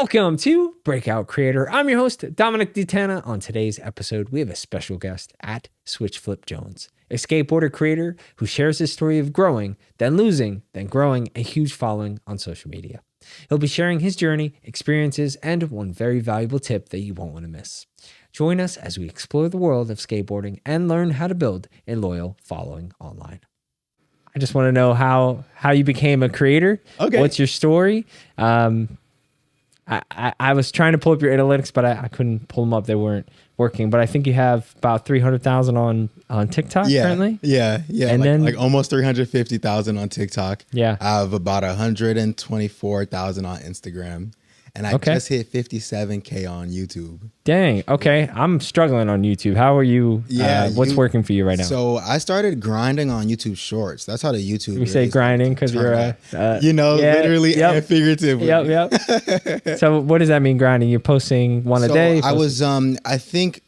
Welcome to Breakout Creator. I'm your host, Dominic DiTana. On today's episode, we have a special guest at Switch Flip Jones, a skateboarder creator who shares his story of growing, then losing, then growing a huge following on social media. He'll be sharing his journey, experiences, and one very valuable tip that you won't want to miss. Join us as we explore the world of skateboarding and learn how to build a loyal following online. I just want to know how you became a creator. Okay. What's your story? I was trying to pull up your analytics, but I couldn't pull them up. They weren't working. But I think you have about 300,000 on TikTok currently. Yeah. And then almost 350,000 on TikTok. Yeah. I have about 124,000 on Instagram. And I just hit 57K on YouTube. Dang. Okay. I'm struggling on YouTube. How are you? What's working for you right now? So I started grinding on YouTube Shorts. That's how the YouTube. We say grinding because you're literally and figuratively. Yep. So what does that mean, grinding? You're posting one a day? I was, I think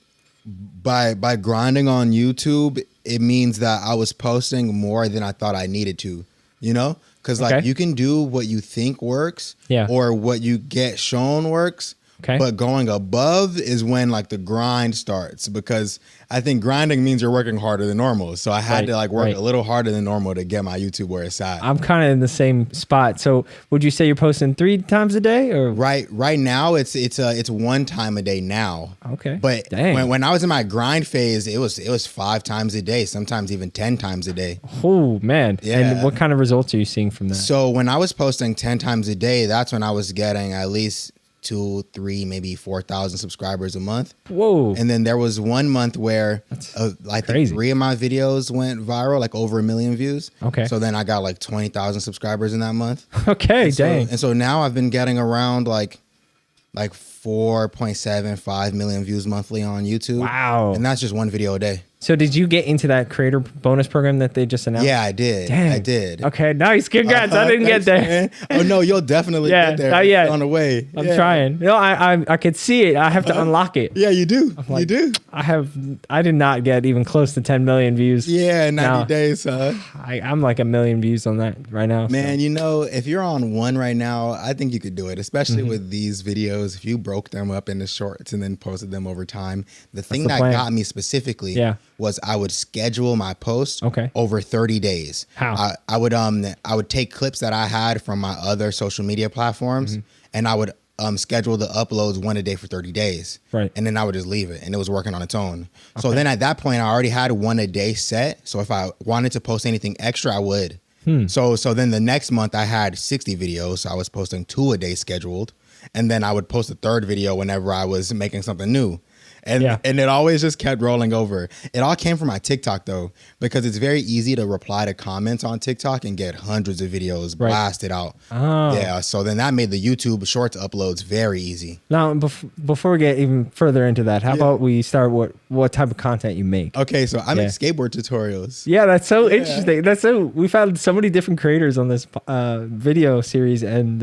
by grinding on YouTube, it means that I was posting more than I thought I needed to, Because you can do what you think works or what you get shown works. Okay. But going above is when the grind starts, because I think grinding means you're working harder than normal. So I had to work a little harder than normal to get my YouTube where it's at. I'm kind of in the same spot. So would you say you're posting 3 times a day or? Right now it's 1 time a day now. Okay. But when I was in my grind phase, it was 5 times a day, sometimes even 10 times a day. Oh man. Yeah. And what kind of results are you seeing from that? So when I was posting 10 times a day, that's when I was getting at least 2, 3, maybe 4,000 subscribers a month. Whoa. And then there was one month where I think 3 of my videos went viral, over 1 million views. Okay. So then I got 20,000 subscribers in that month. Okay, dang. And so now I've been getting around 4.75 million views monthly on YouTube. Wow. And that's just 1 video a day. So did you get into that creator bonus program that they just announced? Yeah, I did. Dang. I did. Okay, nice. Congrats. I didn't get there. Man. Oh, no, you'll definitely get there. Not yet. On the way. I'm trying. No, I could see it. I have to unlock it. Yeah, you do. You do. I did not get even close to 10 million views. Yeah, 90 days, huh? I'm 1 million views on that right now. Man, if you're on 1 right now, I think you could do it, especially with these videos. If you broke them up into shorts and then posted them over time. The thing that got me specifically was I would schedule my posts over 30 days. How? I would take clips that I had from my other social media platforms and I would schedule the uploads 1 a day for 30 days. Right. And then I would just leave it and it was working on its own. So then at that point I already had 1 a day set. So if I wanted to post anything extra, I would. So then the next month I had 60 videos. So I was posting 2 a day scheduled. And then I would post a 3rd video whenever I was making something new. And it always just kept rolling over. It all came from my TikTok though, because it's very easy to reply to comments on TikTok and get hundreds of videos blasted out. Oh. Yeah. So then that made the YouTube Shorts uploads very easy. Now, before we get even further into that, how about we start what type of content you make? Okay. So I make skateboard tutorials. Yeah. That's so interesting. We found so many different creators on this video series and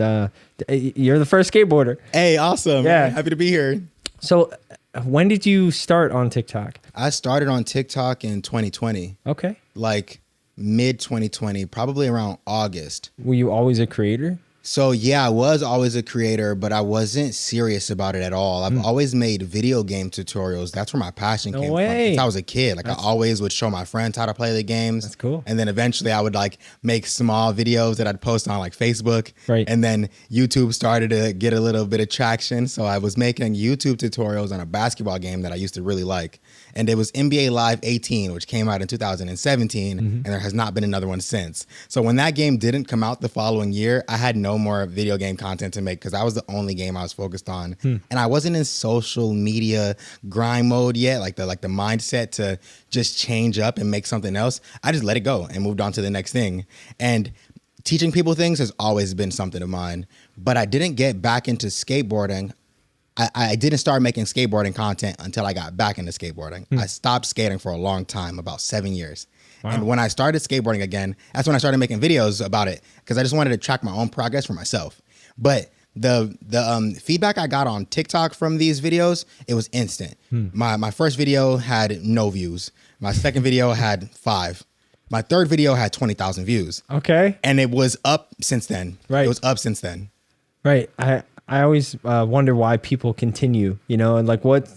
you're the first skateboarder. Hey, awesome. Yeah. Happy to be here. So when did you start on TikTok? I started on TikTok in 2020. Okay. Mid 2020, probably around August. Were you always a creator? So yeah, I was always a creator, but I wasn't serious about it at all. I've always made video game tutorials. That's where my passion came from. Since I was a kid, I always would show my friends how to play the games. That's cool. And then eventually I would make small videos that I'd post on Facebook. Right. And then YouTube started to get a little bit of traction. So I was making YouTube tutorials on a basketball game that I used to really like. And it was NBA Live 18, which came out in 2017, and there has not been another one since. So when that game didn't come out the following year, I had no more video game content to make because that was the only game I was focused on. And I wasn't in social media grind mode yet, the mindset to just change up and make something else. I just let it go and moved on to the next thing. And teaching people things has always been something of mine, but I didn't get back into skateboarding. I didn't start making skateboarding content until I got back into skateboarding. I stopped skating for a long time, about 7 years. Wow. And when I started skateboarding again, that's when I started making videos about it because I just wanted to track my own progress for myself. But the feedback I got on TikTok from these videos, it was instant. My first video had no views. My second video had 5. My third video had 20,000 views. Okay. And it was up since then. Right. It was up since then. Right. I always wonder why people continue, you know, and like what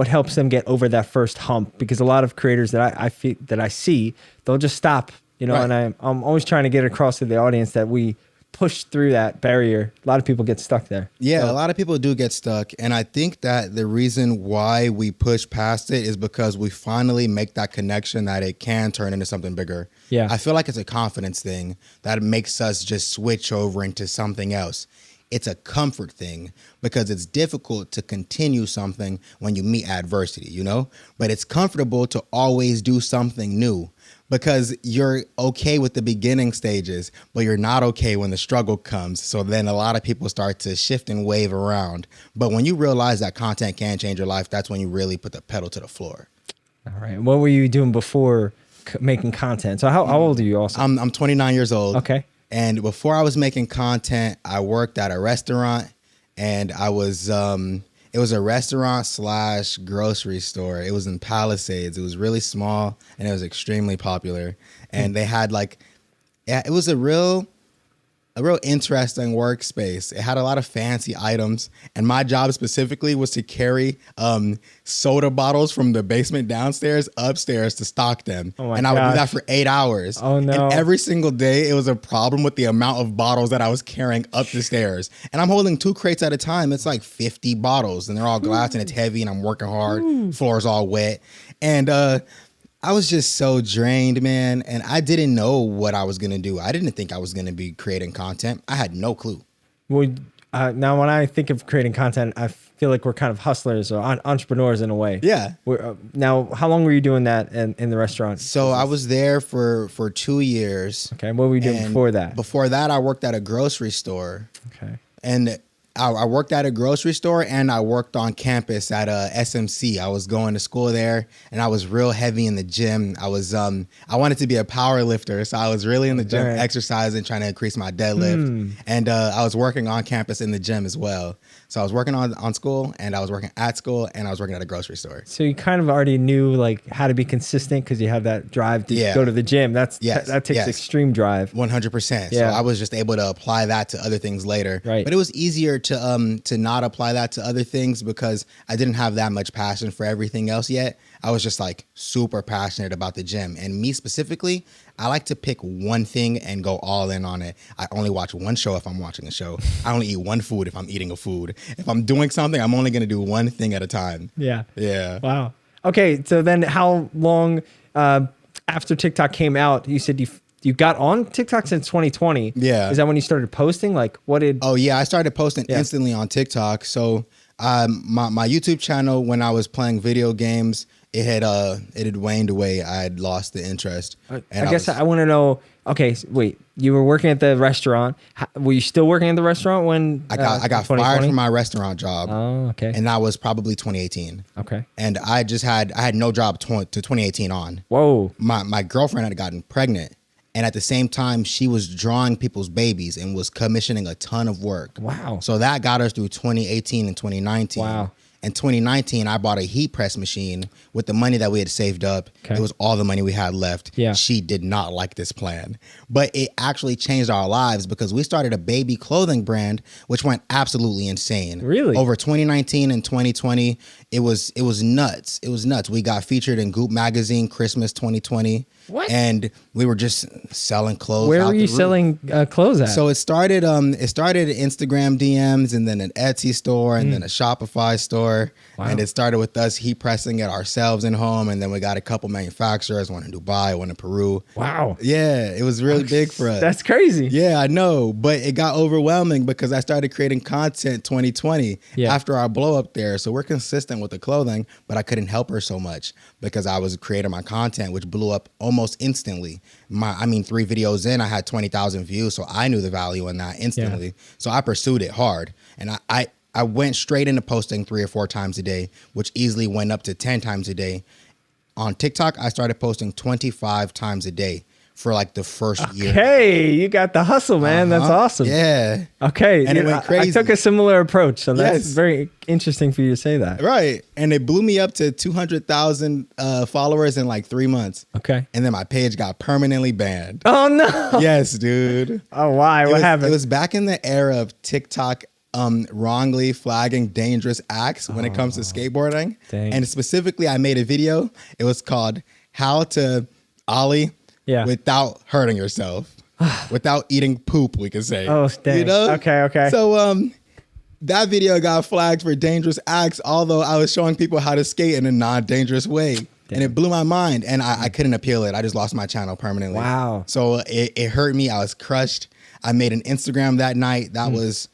helps them get over that first hump, because a lot of creators that I feel that I see, they'll just stop, you know, Right. and I'm always trying to get across to the audience that we push through that barrier. A lot of people get stuck there. Yeah, So, a lot of people do get stuck. And I think that the reason why we push past it is because we finally make that connection that it can turn into something bigger. Yeah. I feel like it's a confidence thing that makes us just switch over into something else. It's a comfort thing because it's difficult to continue something when you meet adversity, you know? But it's comfortable to always do something new because you're okay with the beginning stages, but you're not okay when the struggle comes. So then a lot of people start to shift and wave around. But when you realize that content can change your life, that's when you really put the pedal to the floor. all right. What were you doing before making content? So how old are you also? I'm 29 years old. Okay. And before I was making content, I worked at a restaurant, and I was it was a restaurant / grocery store. It was in Palisades. It was really small and it was extremely popular. And they had it was a real interesting workspace. It had a lot of fancy items, and my job specifically was to carry soda bottles from the basement downstairs upstairs to stock them. Oh my and I would do that gosh. for 8 hours. Oh, no. And every single day it was a problem with the amount of bottles that I was carrying up the stairs. And I'm holding 2 crates at a time. It's like 50 bottles, and they're all glass and it's heavy, and I'm working hard. Floor's all wet. And I was just so drained, man. And I didn't know what I was going to do. I didn't think I was going to be creating content. I had no clue. Well, now when I think of creating content, I feel like we're kind of hustlers or entrepreneurs in a way. Yeah. Now, how long were you doing that in the restaurant? So I was there for 2 years. Okay. What were you doing And before that? Before that, I worked at a grocery store. Okay. And I worked at a grocery store, and I worked on campus at SMC. I was going to school there, and I was real heavy in the gym. I wanted to be a power lifter, so I was really in the gym Right. exercising, trying to increase my deadlift. And I was working on campus in the gym as well. So I was working on school, and I was working at school, and I was working at a grocery store. So you kind of already knew like how to be consistent because you have that drive to Yeah. go to the gym. That takes Yes. extreme drive. 100%. Yeah. So I was just able to apply that to other things later. Right. But it was easier to not apply that to other things because I didn't have that much passion for everything else yet. I was just like super passionate about the gym. And me specifically, I like to pick one thing and go all in on it. I only watch one show if I'm watching a show. I only eat one food if I'm eating a food. If I'm doing something, I'm only going to do one thing at a time. Yeah. Yeah. Wow. Okay. So then how long after TikTok came out, you said you got on TikTok since 2020. Yeah. Is that when you started posting? Like what did... Oh yeah, I started posting Yeah. instantly on TikTok. So my YouTube channel, when I was playing video games, it had waned away. I had lost the interest. I guess I want to know. Okay, wait. You were working at the restaurant. Were you still working at the restaurant when I got fired 2020? from my restaurant job, Oh, okay. and that was probably 2018. Okay. And I had no job to 2018 on. Whoa. My girlfriend had gotten pregnant, and at the same time, she was drawing people's babies and was commissioning a ton of work. Wow. So that got us through 2018 and 2019. Wow. In 2019, I bought a heat press machine with the money that we had saved up. Okay. It was all the money we had left. Yeah. She did not like this plan, but it actually changed our lives because we started a baby clothing brand, which went absolutely insane. Really? Over 2019 and 2020, it was nuts. It was nuts. We got featured in Goop magazine Christmas 2020. What? And we were just selling clothes. Where out were the you roof. selling clothes at? So it started Instagram DMs, and then an Etsy store, and then a Shopify store. Wow. And it started with us heat pressing it ourselves in home, and then we got a couple manufacturers, one in Dubai, one in Peru. Wow. Yeah, it was really big for us. That's crazy. Yeah, I know, but it got overwhelming because I started creating content 2020 Yeah. after our blow up there. So we're consistent with the clothing, but I couldn't help her so much because I was creating my content, which blew up almost instantly. 3 videos in, I had 20,000 views, so I knew the value in that instantly. So I pursued it hard, and I went straight into posting 3 or 4 times a day, which easily went up to 10 times a day. On TikTok, I started posting 25 times a day for like the first year. Hey, you got the hustle, man. That's awesome. Yeah. Okay. And it went crazy. I took a similar approach. So that's Yes. very interesting for you to say that. Right. And it blew me up to 200,000 followers in like 3 months. Okay. And then my page got permanently banned. Oh, no. Yes, dude. Oh, why? What happened? It was back in the era of TikTok wrongly flagging dangerous acts when it comes to skateboarding. Dang. And specifically, I made a video. It was called "How to Ollie Without Hurting Yourself, Without Eating Poop." We could say. Oh, dang. You know? Okay. So that video got flagged for dangerous acts, although I was showing people how to skate in a non-dangerous way. Dang. And it blew my mind, and I couldn't appeal it. I just lost my channel permanently. Wow. So it hurt me. I was crushed. I made an Instagram that night. That was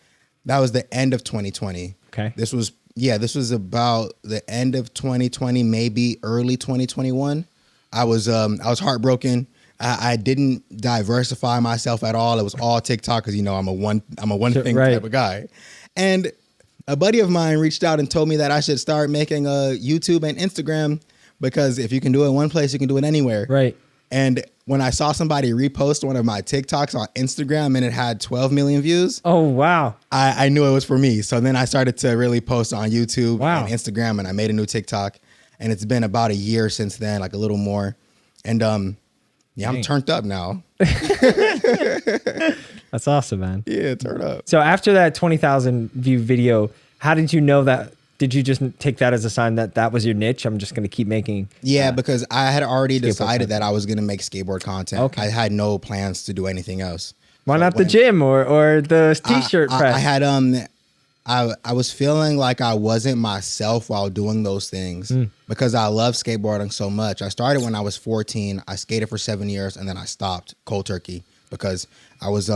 the end of 2020. Okay. This was about the end of 2020, maybe early 2021. I was heartbroken. I didn't diversify myself at all. It was all TikTok because I'm a one thing type of guy. And a buddy of mine reached out and told me that I should start making a YouTube and Instagram because if you can do it in one place, you can do it anywhere. Right. And when I saw somebody repost one of my TikToks on Instagram and it had 12 million views. Oh, wow. I knew it was for me. So then I started to really post on YouTube and Instagram, and I made a new TikTok. And it's been about a year since then, like a little more. And I'm turned up now. That's awesome, man. Yeah, turn up. So after that 20,000 view video, how did you know that? Did you just take that as a sign that that was your niche? I'm just going to keep making. Yeah, because I had already decided that I was going to make skateboard content. Okay. I had no plans to do anything else. Why not the gym or the t-shirt press? I had I was feeling like I wasn't myself while doing those things because I love skateboarding so much. I started when I was 14. I skated for 7 years and then I stopped cold turkey because I was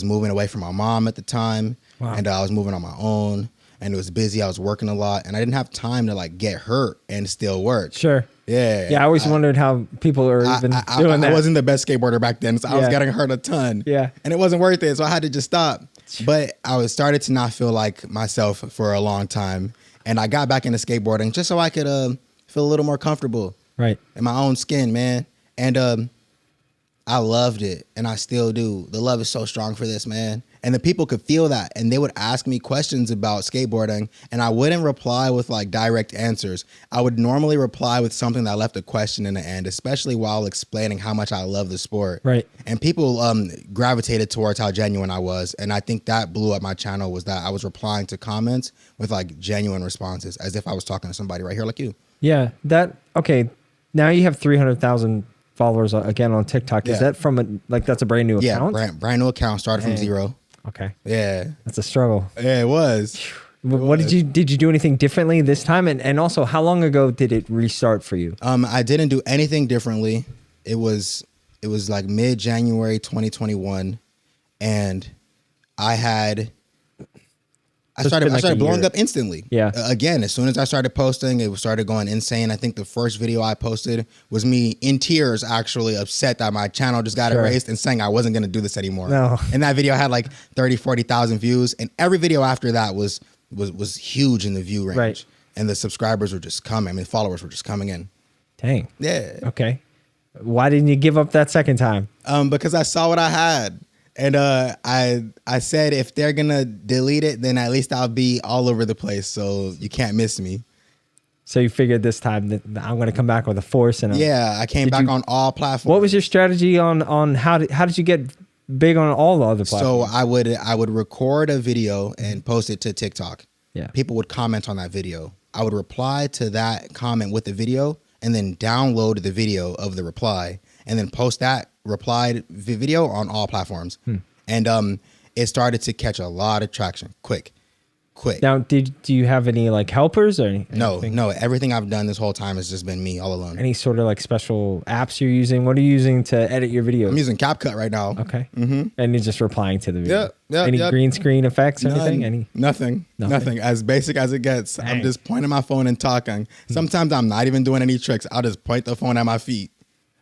moving away from my mom at the time. Wow. And I was moving on my own and it was busy. I was working a lot and I didn't have time to like get hurt and still work. Sure. Yeah. Yeah. I always wondered how people are even doing that. I wasn't the best skateboarder back then. So I was getting hurt a ton. Yeah. And it wasn't worth it. So I had to just stop. But I was started to not feel like myself for a long time. And I got back into skateboarding just so I could feel a little more comfortable. Right. In my own skin, man. And I loved it. And I still do. The love is so strong for this, man. And the people could feel that. And they would ask me questions about skateboarding. And I wouldn't reply with like direct answers. I would normally reply with something that left a question in the end, especially while explaining how much I love the sport. Right. And people gravitated towards how genuine I was. And I think that blew up my channel was that I was replying to comments with like genuine responses as if I was talking to somebody right here like you. Yeah. Okay. Now you have 300,000 followers again on TikTok. Is that from that's a brand new account? Yeah, brand new account, started from zero. Okay. Yeah. That's a struggle. Yeah, it was. Did you do anything differently this time? And also, how long ago did it restart for you? I didn't do anything differently. It was like mid-January 2021 and I started blowing up instantly. Yeah. Again, as soon as I started posting, it started going insane. I think the first video I posted was me in tears, actually upset that my channel just got erased and saying I wasn't going to do this anymore. No. And that video had like 30, 40,000 views. And every video after that was huge in the view range. Right. And the subscribers were just coming. I mean, followers were just coming in. Dang. Yeah. Okay. Why didn't you give up that second time? Because I saw what I had. And I said, if they're going to delete it, then at least I'll be all over the place. So you can't miss me. So you figured this time that I'm going to come back with a force. I came back on all platforms. What was your strategy on how did you get big on all the other platforms? So I would record a video and post it to TikTok. Yeah. People would comment on that video. I would reply to that comment with the video and then download the video of the reply and then post that replied video on all platforms. And it started to catch a lot of traction quick. Now, do you have any like helpers or anything? No. Everything I've done this whole time has just been me all alone. Any sort of like special apps you're using? What are you using to edit your videos? I'm using CapCut right now. Okay. Mm-hmm. And you're just replying to the video. Yeah. Any green screen effects or anything? Nothing. As basic as it gets. Dang. I'm just pointing my phone and talking. Sometimes I'm not even doing any tricks. I'll just point the phone at my feet.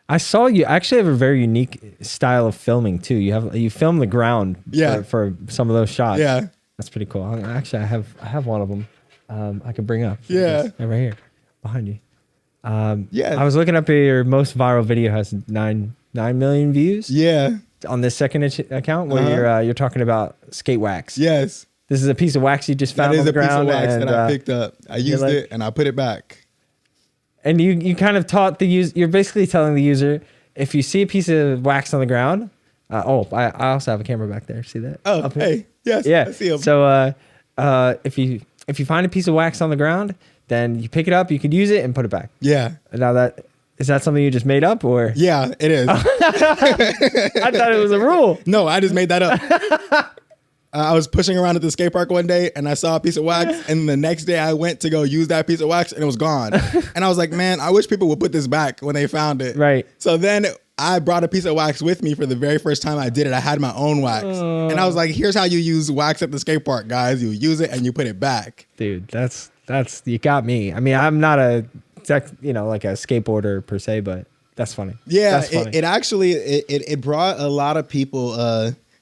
I saw you actually have a very unique style of filming too. You film the ground for some of those shots. Yeah. That's pretty cool. Actually, I have one of them. I can bring up. Yeah. Right here, behind you. I was looking up your most viral video has 9 million views. Yeah. On this second account where you're talking about skate wax. Yes. This is a piece of wax you just found on the ground. That is a piece of wax that I picked up. I used it and I put it back. And you kind of taught the user. You're basically telling the user if you see a piece of wax on the ground. I also have a camera back there. See that? Oh, hey. Yes, Yeah. I see them. So if you find a piece of wax on the ground, then you pick it up, you could use it and put it back. Yeah. Now is that something you just made up or? Yeah, it is. I thought it was a rule. No, I just made that up. I was pushing around at the skate park one day and I saw a piece of wax, and the next day I went to go use that piece of wax and it was gone. And I was like, man, I wish people would put this back when they found it. Right. So then I brought a piece of wax with me for the very first time I did it. I had my own wax. And I was like, here's how you use wax at the skate park, guys. You use it and you put it back. Dude, that's you got me. I mean, I'm not like a skateboarder per se, but that's funny. Yeah, that's funny. It actually it brought a lot of people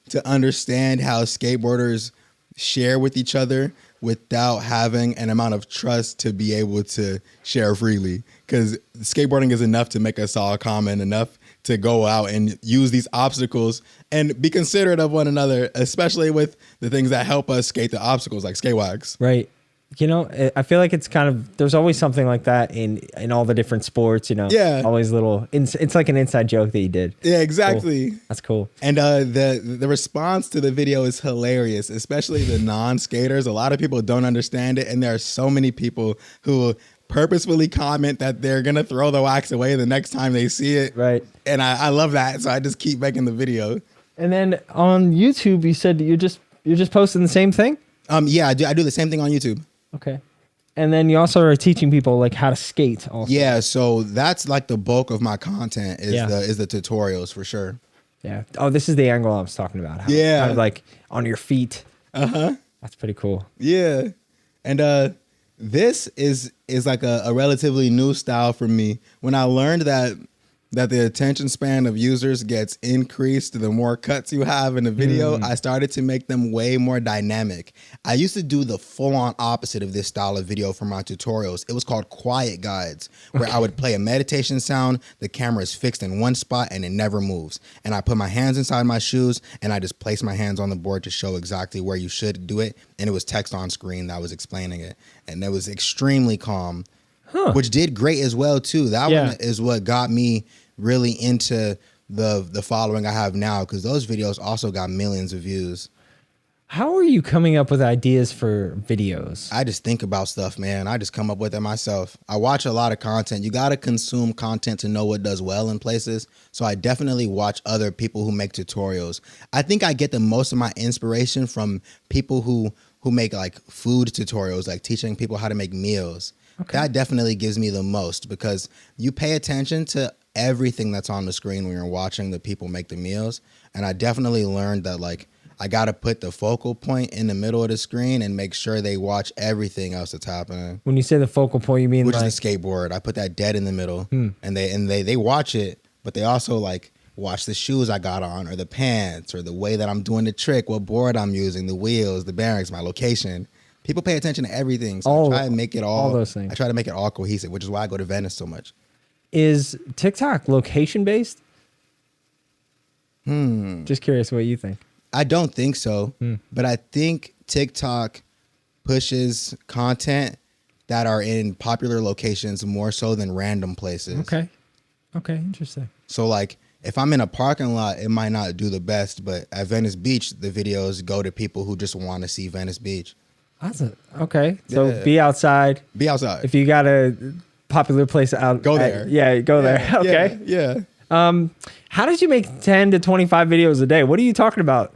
to understand how skateboarders share with each other without having an amount of trust to be able to share freely. Because skateboarding is enough to make us all common, enough to go out and use these obstacles and be considerate of one another, especially with the things that help us skate the obstacles like skate wax. Right. You know, I feel like it's kind of, there's always something like that in all the different sports, you know. Yeah. Always it's like an inside joke that you did. Yeah, exactly. Cool. That's cool. And the response to the video is hilarious, especially the non-skaters. A lot of people don't understand it, and there are so many people who purposefully comment that they're gonna throw the wax away the next time they see it. Right. And I love that, so I just keep making the video. And then on YouTube, you said you're just posting the same thing? Yeah, I do the same thing on YouTube. Okay. And then you also are teaching people like how to skate also. Yeah, so that's like the bulk of my content is the tutorials for sure. Yeah. Oh, this is the angle I was talking about. Yeah. How like on your feet. Uh-huh. That's pretty cool. Yeah. And this is like a relatively new style for me. When I learned that the attention span of users gets increased the more cuts you have in a video, I started to make them way more dynamic. I used to do the full-on opposite of this style of video for my tutorials. It was called quiet guides, where I would play a meditation sound, the camera is fixed in one spot and it never moves. And I put my hands inside my shoes and I just place my hands on the board to show exactly where you should do it. And it was text on screen that was explaining it. And it was extremely calm, which did great as well too. That one is what got me really into the following I have now, because those videos also got millions of views. How are you coming up with ideas for videos? I just think about stuff, man. I just come up with it myself. I watch a lot of content. You got to consume content to know what does well in places. So I definitely watch other people who make tutorials. I think I get the most of my inspiration from people who make like food tutorials, like teaching people how to make meals. Okay. That definitely gives me the most, because you pay attention to everything that's on the screen when you're watching the people make the meals. And I definitely learned that like I got to put the focal point in the middle of the screen and make sure they watch everything else that's happening. When you say the focal point, you mean which like is the skateboard. I put that dead in the middle, and they watch it, but they also like watch the shoes I got on, or the pants, or the way that I'm doing the trick, what board I'm using, the wheels, the bearings, my location. People pay attention to everything, so I try to make it all those things. I try to make it all cohesive, which is why I go to Venice so much. Is TikTok location based? Just curious what you think. I don't think so, but I think TikTok pushes content that are in popular locations more so than random places. Okay, interesting. So like if I'm in a parking lot, it might not do the best, but at Venice Beach, the videos go to people who just want to see Venice Beach. Okay. So be outside. Be outside. If you got a popular place out, go there. Go there. Okay. Yeah. How did you make 10 to 25 videos a day? What are you talking about?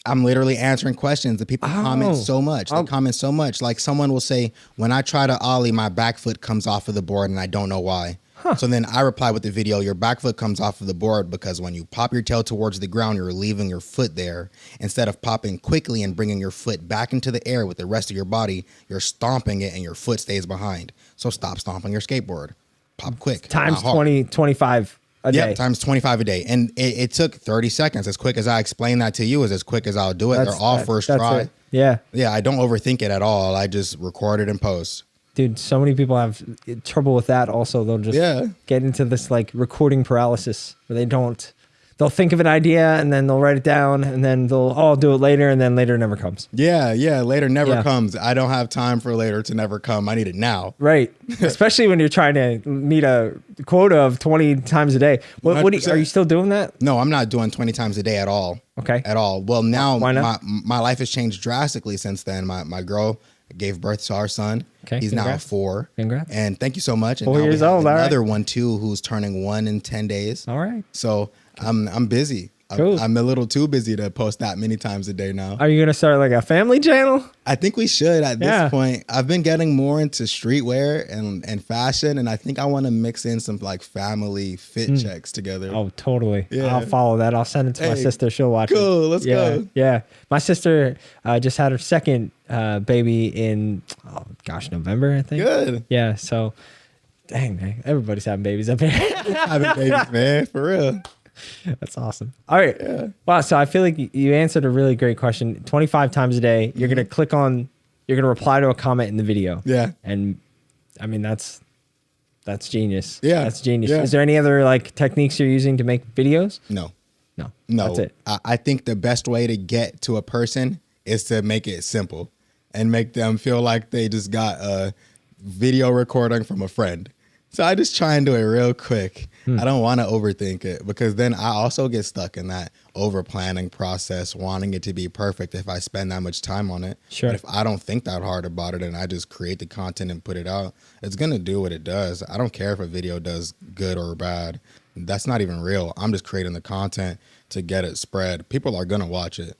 I'm literally answering questions. The people comment so much. They comment so much. Like someone will say, when I try to ollie, my back foot comes off of the board and I don't know why. So then I reply with the video, your back foot comes off of the board because when you pop your tail towards the ground, you're leaving your foot there. Instead of popping quickly and bringing your foot back into the air with the rest of your body, you're stomping it and your foot stays behind. So stop stomping your skateboard. Pop quick. Times 20, 25 a day. Yeah, times 25 a day. And it took 30 seconds. As quick as I explain that to you is as quick as I'll do it. They're all first try. It. Yeah. Yeah, I don't overthink it at all. I just record it and post. Dude, so many people have trouble with that also. They'll just get into this like recording paralysis where they don't they'll think of an idea and then they'll write it down and then they'll all do it later and then later never comes. Yeah, later never Yeah. comes. I don't have time for later to never come. I need it now. Right. Especially when you're trying to meet a quota of 20 times a day. What are you still doing that? No, I'm not doing 20 times a day at all. Okay. At all. Well, now Why not? my life has changed drastically since then. My girl gave birth to our son. Okay, He's congrats. now 4. Congrats. And thank you so much. And 4 now we years have old, all right. another one too, who's turning 1 in 10 days. All right. So I'm busy. Cool. I'm a little too busy to post that many times a day now. Are you going to start like a family channel? I think we should at Yeah. this point. I've been getting more into streetwear and fashion, and I think I want to mix in some like family fit checks together. Oh, totally. Yeah. I'll follow that. I'll send it to my Hey, sister. She'll watch it. cool. Let's Yeah. go. Yeah. My sister just had her second baby in, November, I think. Good. Yeah. So, dang, man. Everybody's having babies up here. Having babies, man, for real. That's awesome. All right. Yeah. Wow. So I feel like you answered a really great question. 25 times a day, you're going to you're going to reply to a comment in the video. Yeah. And I mean, that's genius. Yeah. That's genius. Yeah. Is there any other like techniques you're using to make videos? No. No. No, That's it. I think the best way to get to a person is to make it simple and make them feel like they just got a video recording from a friend. So I just try and do it real quick. I don't want to overthink it because then I also get stuck in that over planning process, wanting it to be perfect if I spend that much time on it. Sure. But if I don't think that hard about it and I just create the content and put it out, it's going to do what it does. I don't care if a video does good or bad. That's not even real. I'm just creating the content to get it spread. People are going to watch it.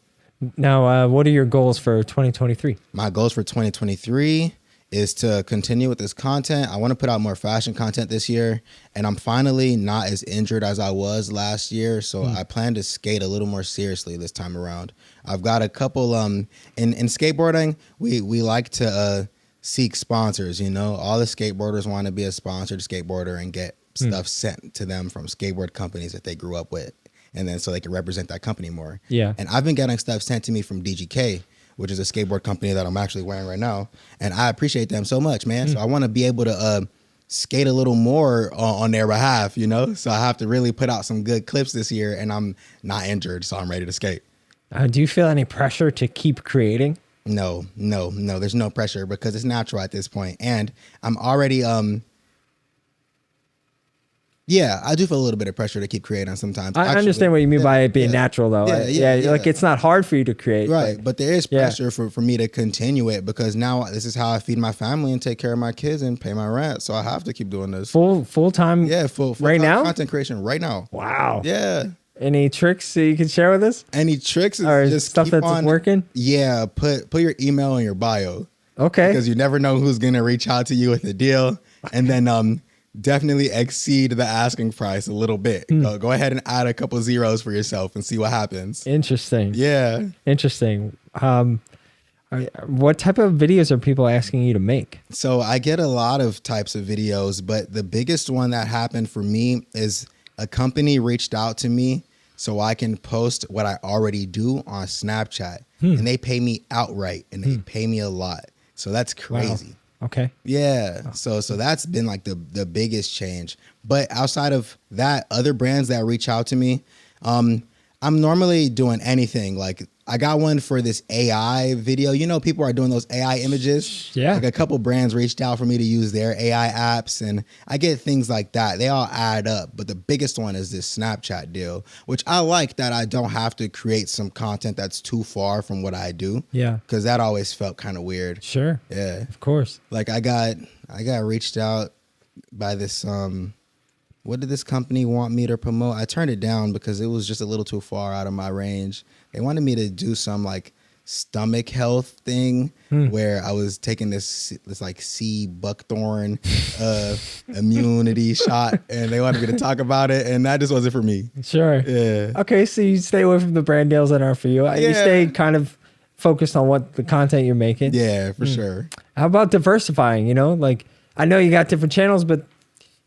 Now, what are your goals for 2023? My goals for 2023 is to continue with this content. I want to put out more fashion content this year, and I'm finally not as injured as I was last year, so I plan to skate a little more seriously this time around. I've got a couple in skateboarding, we like to seek sponsors, you know. All the skateboarders want to be a sponsored skateboarder and get stuff sent to them from skateboard companies that they grew up with, and then so they can represent that company more. Yeah. And I've been getting stuff sent to me from DGK, which is a skateboard company that I'm actually wearing right now. And I appreciate them so much, man. So I want to be able to skate a little more on their behalf, you know? So I have to really put out some good clips this year, and I'm not injured, so I'm ready to skate. Do you feel any pressure to keep creating? No, there's no pressure because it's natural at this point. And I'm already, yeah, I do feel a little bit of pressure to keep creating sometimes. I understand what you mean by it being natural, though. Yeah. Like it's not hard for you to create. Right, but there is pressure for me to continue it because now this is how I feed my family and take care of my kids and pay my rent. So I have to keep doing this. Full time. Yeah, full right now. Content creation right now. Wow. Yeah. Any tricks that you can share with us? Any tricks? Or just stuff keep that's on working? Yeah, put your email in your bio. Okay. Because you never know who's gonna reach out to you with a deal, and then definitely exceed the asking price a little bit. Go ahead and add a couple zeros for yourself and see what happens. Interesting. Yeah. Interesting. What type of videos are people asking you to make? So I get a lot of types of videos, but the biggest one that happened for me is a company reached out to me so I can post what I already do on Snapchat. And they pay me outright, and they pay me a lot. So that's crazy. Wow. Okay. Yeah. So that's been like the biggest change. But outside of that, other brands that reach out to me, I'm normally doing anything. Like I got one for this AI video. You know, people are doing those AI images. Yeah. Like a couple brands reached out for me to use their AI apps, and I get things like that. They all add up. But the biggest one is this Snapchat deal, which I like that I don't have to create some content that's too far from what I do. Yeah. Because that always felt kind of weird. Sure. Yeah. Of course. Like I got reached out by this what did this company want me to promote? I turned it down because it was just a little too far out of my range. They wanted me to do some like stomach health thing where I was taking this like sea buckthorn immunity shot, and they wanted me to talk about it, and that just wasn't for me. Sure. Yeah. Okay, so you stay away from the brand deals that aren't for you. You stay kind of focused on what the content you're making. Yeah, for sure. How about diversifying? You know, like I know you got different channels, but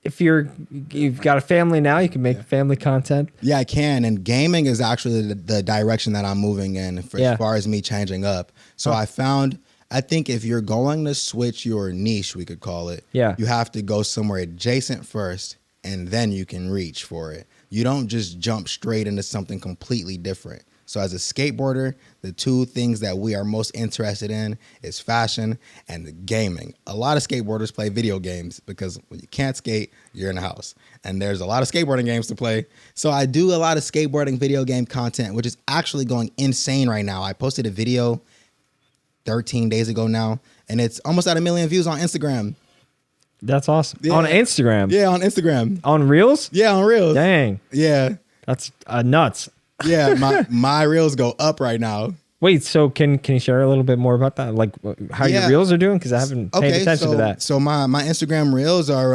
if you've got a family now, you can make family content. Yeah, I can. And gaming is actually the direction that I'm moving in as far as me changing up. So I think if you're going to switch your niche, we could call it, you have to go somewhere adjacent first, and then you can reach for it. you don't just jump straight into something completely different. So as a skateboarder, the two things that we are most interested in is fashion and gaming. A lot of skateboarders play video games because when you can't skate, you're in the house. And there's a lot of skateboarding games to play. So I do a lot of skateboarding video game content, which is actually going insane right now. I posted a video 13 days ago now, and it's almost at 1 million views on Instagram. That's awesome. Yeah. On Instagram? Yeah, on Instagram. On Reels? Yeah, on Reels. Dang. Yeah. That's nuts. Yeah, my Reels go up right now. Wait, so can you share a little bit more about that? Like how your Reels are doing? Because I haven't paid attention to that. So my Instagram Reels are,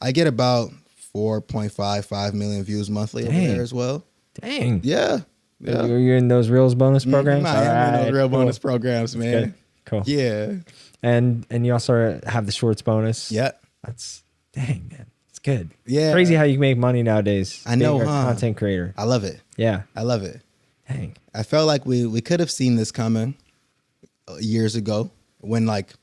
I get about 4.5 million views monthly over there as well. Dang. Yeah. You're in those Reels bonus programs? I am in those Reels bonus programs, man. Cool. Yeah. And you also have the shorts bonus. Yeah. That's, dang, man. It's good. Yeah. Crazy how you make money nowadays. I know, being a huh? content creator. I love it. Yeah. I love it. Dang. I felt like we could have seen this coming years ago when like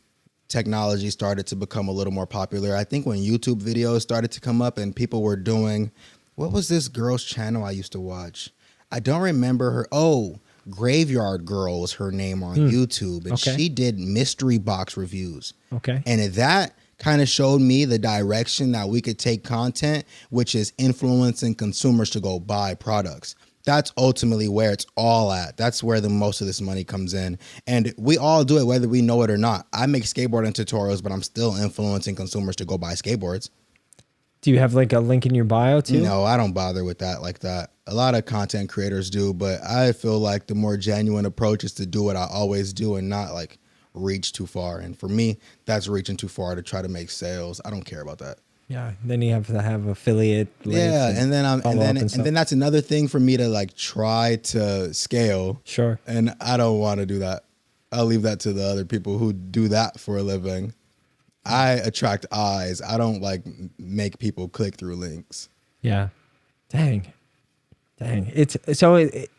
technology started to become a little more popular. I think when YouTube videos started to come up and people were doing, what was this girl's channel I used to watch? I don't remember her. Oh, Graveyard Girl was her name on YouTube. And she did mystery box reviews. Okay. And that kind of showed me the direction that we could take content, which is influencing consumers to go buy products. That's ultimately where it's all at. That's where the most of this money comes in. And we all do it whether we know it or not. I make skateboarding tutorials, but I'm still influencing consumers to go buy skateboards. Do you have like a link in your bio too? No, I don't bother with that like that. A lot of content creators do, but I feel like the more genuine approach is to do what I always do and not like reach too far. And for me, that's reaching too far to try to make sales. I don't care about that. Yeah. Then you have to have affiliate links. Yeah, and then that's another thing for me to like try to scale. Sure. And I don't want to do that. I'll leave that to the other people who do that for a living. I attract eyes. I don't like make people click through links. Yeah. Dang. It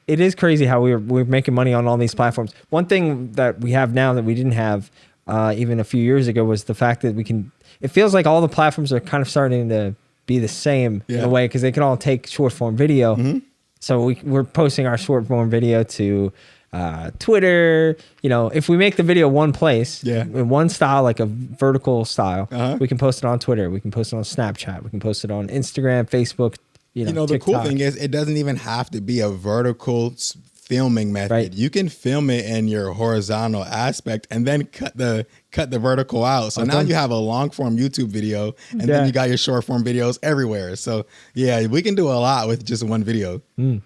is crazy how we're making money on all these platforms. One thing that we have now that we didn't have even a few years ago was the fact that it feels like all the platforms are kind of starting to be the same in a way because they can all take short form video. Mm-hmm. So we're posting our short form video to Twitter. You know, if we make the video one place, in one style, like a vertical style, we can post it on Twitter. We can post it on Snapchat. We can post it on Instagram, Facebook. You know, the TikTok. cool thing is it doesn't even have to be a vertical filming method. Right. You can film it in your horizontal aspect and then cut the vertical out. So now you have a long form YouTube video and then you got your short form videos everywhere. So yeah, we can do a lot with just one video. Well,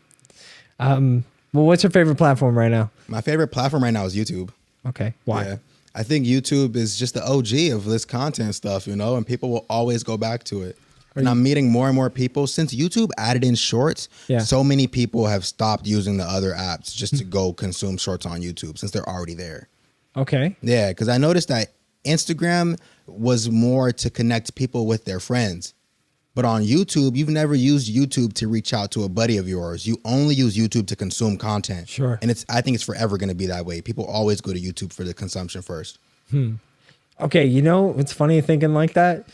what's your favorite platform right now? My favorite platform right now is YouTube. Okay. Why? Yeah. I think YouTube is just the OG of this content stuff, you know, and people will always go back to it. And I'm meeting more and more people since YouTube added in shorts. Yeah. So many people have stopped using the other apps just to go consume shorts on YouTube since they're already there. Okay. Yeah, because I noticed that Instagram was more to connect people with their friends. But on YouTube, you've never used YouTube to reach out to a buddy of yours. You only use YouTube to consume content. Sure. And I think it's forever going to be that way. People always go to YouTube for the consumption first. Okay, you know, it's funny thinking like that.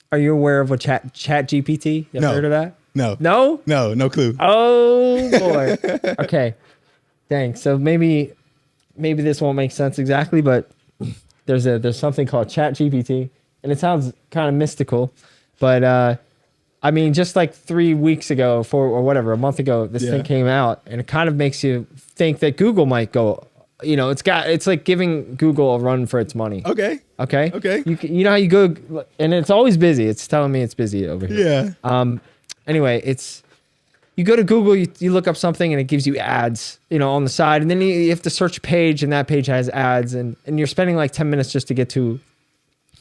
Are you aware of what Chat GPT? You ever heard of that? No. No? No clue. Oh boy. Okay. Dang. So maybe this won't make sense exactly, but there's something called Chat GPT, and it sounds kind of mystical, but I mean, just like 3 weeks ago, a month ago, this thing came out, and it kind of makes you think that Google might go. You know, it's like giving Google a run for its money. Okay. You know how you go, and it's always busy. It's telling me it's busy over here. Yeah. Anyway, you go to Google, you look up something, and it gives you ads, you know, on the side, and then you have to search a page, and that page has ads, and you're spending like 10 minutes just to get to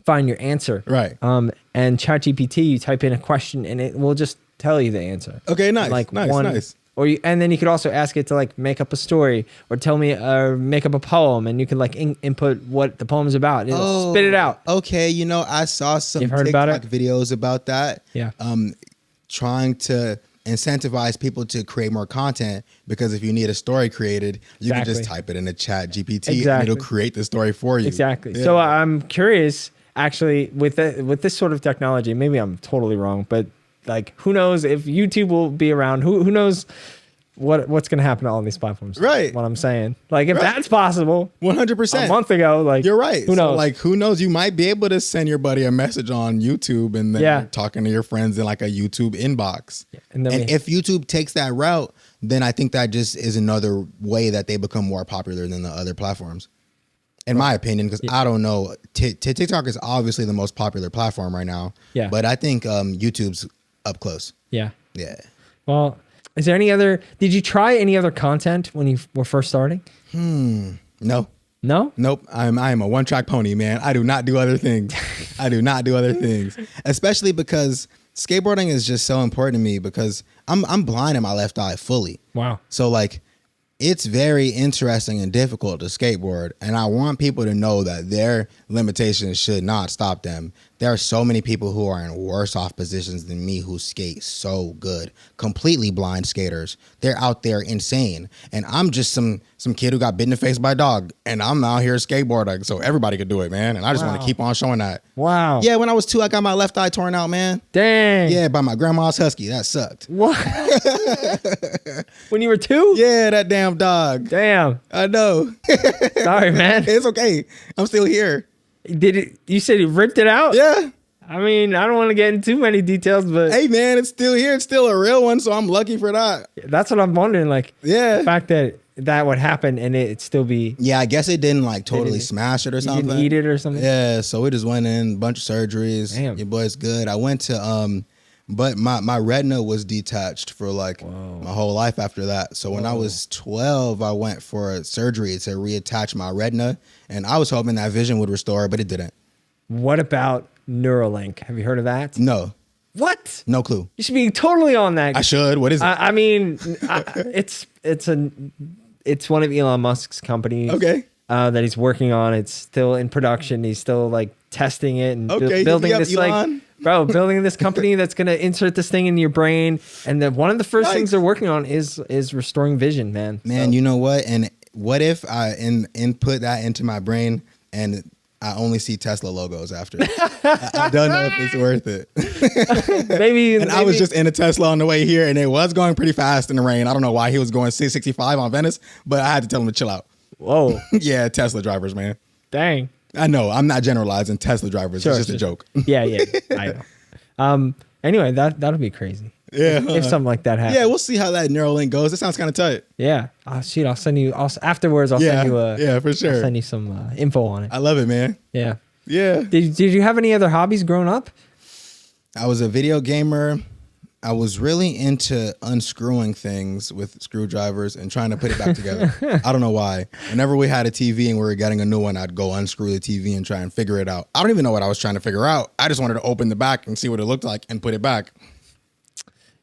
find your answer. Right. And ChatGPT, you type in a question, and it will just tell you the answer. Okay. Nice. Like nice. And then you could also ask it to like make up a story or tell me or make up a poem, and you can like input what the poem is about. It'll spit it out. Okay, you know, I saw some TikTok videos about that. Yeah. Trying to incentivize people to create more content, because if you need a story created, you can just type it in the Chat GPT and it'll create the story for you. Exactly. Yeah. So I'm curious, actually, with this sort of technology, maybe I'm totally wrong, but like, who knows if YouTube will be around? Who knows what's going to happen to all these platforms? Right. What I'm saying. Like, if that's possible, 100%. a month ago, like, You're right. Who knows? So, like, who knows? You might be able to send your buddy a message on YouTube and then you're talking to your friends in like a YouTube inbox. Yeah. And if YouTube takes that route, then I think that just is another way that they become more popular than the other platforms. In my opinion, because I don't know, TikTok is obviously the most popular platform right now. Yeah. But I think YouTube's up close. Yeah. Yeah. Well, is there any other? Did you try any other content when you were first starting? No. No? Nope. I am a one-track pony, man. I do not do other things. I do not do other things, especially because skateboarding is just so important to me because I'm blind in my left eye fully. Wow. So like, it's very interesting and difficult to skateboard, and I want people to know that their limitations should not stop them. There are so many people who are in worse off positions than me who skate so good, completely blind skaters. They're out there insane, and I'm just some kid who got bitten in the face by a dog, and I'm out here skateboarding, so everybody could do it, man. And I just want to keep on showing that. Wow. Yeah, when I was 2, I got my left eye torn out, man. Dang. Yeah, by my grandma's husky. That sucked. What? When you were 2? Yeah, that damn dog. Damn. I know. Sorry, man. It's okay. I'm still here. Did it? You said it ripped it out? Yeah. I mean, I don't want to get into too many details, but hey, man, it's still here. It's still a real one, so I'm lucky for that. That's what I'm wondering. Like, yeah, the fact that would happen and it still be. Yeah, I guess it didn't like totally smash it or something. Didn't eat it or something. Yeah, so we just went in, a bunch of surgeries. Damn. Your boy's good. I went to but my retina was detached for like my whole life after that. So when I was 12, I went for a surgery to reattach my retina, and I was hoping that vision would restore, but it didn't. What about Neuralink? Have you heard of that? No. What? No clue. You should be totally on that. I should. What is it? I mean, it's one of Elon Musk's companies. Okay. That he's working on. It's still in production. He's still like testing it and building this Elon. building this company that's gonna insert this thing in your brain. And then one of the first things they're working on is restoring vision, man. Man, you know what? And what if I input that into my brain and I only see Tesla logos after? I don't know if it's worth it. maybe. I was just in a Tesla on the way here, and it was going pretty fast in the rain. I don't know why he was going 665 on Venice, but I had to tell him to chill out. Whoa. Yeah, Tesla drivers, man. Dang. I know. I'm not generalizing Tesla drivers. Sure, it's just a joke. Yeah. I know. Anyway, that'll be crazy. Yeah. If something like that happens. Yeah, we'll see how that Neuralink goes. It sounds kind of tight. Yeah. Shoot, I'll send you. Afterwards, I'll send you. Yeah, for sure. I'll send you some info on it. I love it, man. Yeah. Yeah. Did you have any other hobbies growing up? I was a video gamer. I was really into unscrewing things with screwdrivers and trying to put it back together. I don't know why. Whenever we had a TV and we were getting a new one, I'd go unscrew the TV and try and figure it out. I don't even know what I was trying to figure out. I just wanted to open the back and see what it looked like and put it back.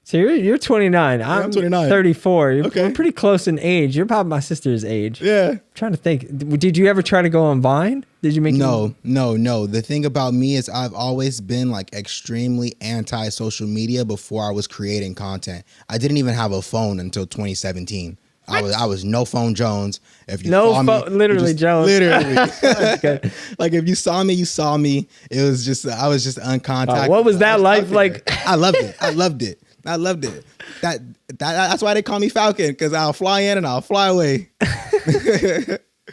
So you're 29. I'm 29. 34. We're pretty close in age. You're about my sister's age. Yeah. I'm trying to think. Did you ever try to go on Vine? Did you make No. The thing about me is I've always been like extremely anti-social media before I was creating content. I didn't even have a phone until 2017. What? I was no phone Jones. If you saw me, literally Jones. Literally. Like if you saw me, you saw me. It was just I was just uncontacted. What was that life like? I loved it. I loved it. That's why they call me Falcon, because I'll fly in and I'll fly away.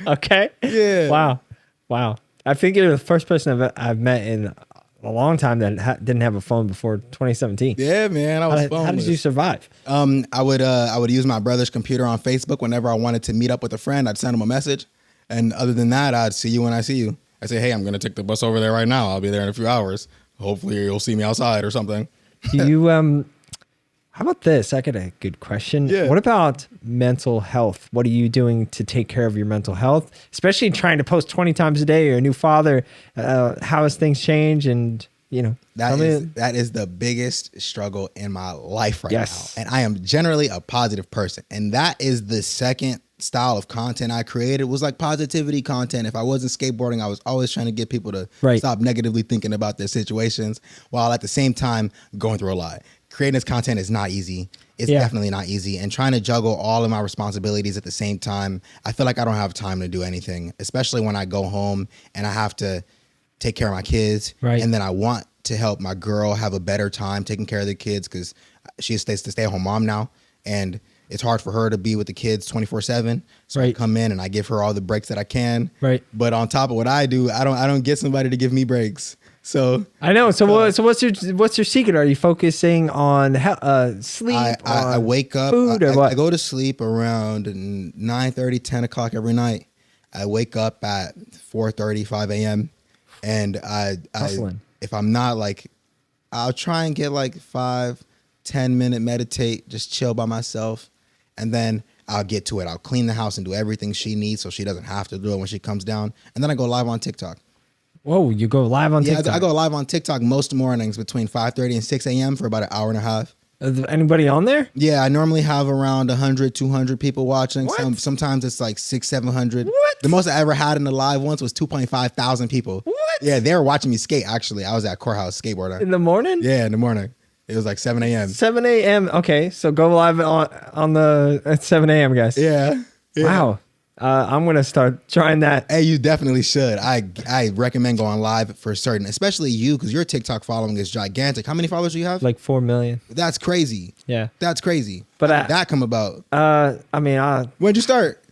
Okay. Yeah. Wow. I think you're the first person I've met in a long time that didn't have a phone before 2017. Yeah, man. I was phoneless. How did you survive? I would use my brother's computer on Facebook whenever I wanted to meet up with a friend. I'd send him a message, and other than that, I'd see you when I see you. I say, hey, I'm gonna take the bus over there right now. I'll be there in a few hours. Hopefully, you'll see me outside or something. Do you How about this? I got a good question. Yeah. What about mental health? What are you doing to take care of your mental health? Especially trying to post 20 times a day. You're a new father. How has things changed? And, that is the biggest struggle in my life right now. And I am generally a positive person. And that is the second style of content I created, was like positivity content. If I wasn't skateboarding, I was always trying to get people to stop negatively thinking about their situations, while at the same time going through a lot. Creating this content is not easy. It's definitely not easy. And trying to juggle all of my responsibilities at the same time, I feel like I don't have time to do anything, especially when I go home and I have to take care of my kids. Right. And then I want to help my girl have a better time taking care of the kids because she stays the stay-at-home mom now. And it's hard for her to be with the kids 24/7. So I come in and I give her all the breaks that I can. Right. But on top of what I do, I don't get somebody to give me breaks. So I know. So what's your secret? Are you focusing on sleep? I wake up. Food or what? I go to sleep around 9:30, 10 o'clock every night. I wake up at 4:30, 5 a.m. And I if I'm not like, I'll try and get like 5-10 minute meditate, just chill by myself. And then I'll get to it. I'll clean the house and do everything she needs so she doesn't have to do it when she comes down. And then I go live on TikTok. Whoa, you go live on TikTok? I go live on TikTok most mornings between 5:30 and 6 a.m. for about an hour and a half. Is there anybody on there? Yeah, I normally have around 100, 200 people watching. What? Sometimes it's like 600, 700. What? The most I ever had in the live once was 2.5 thousand people. What? Yeah, they were watching me skate, actually. I was at Courthouse skateboarding. In the morning? Yeah, in the morning. It was like 7 a.m. 7 a.m. Okay, so go live at 7 a.m., guys. Yeah. Wow. I'm going to start trying that. Hey, you definitely should. I recommend going live for certain, especially you, because your TikTok following is gigantic. How many followers do you have? Like 4 million. That's crazy. Yeah. That's crazy. But how did that come about? When'd you start?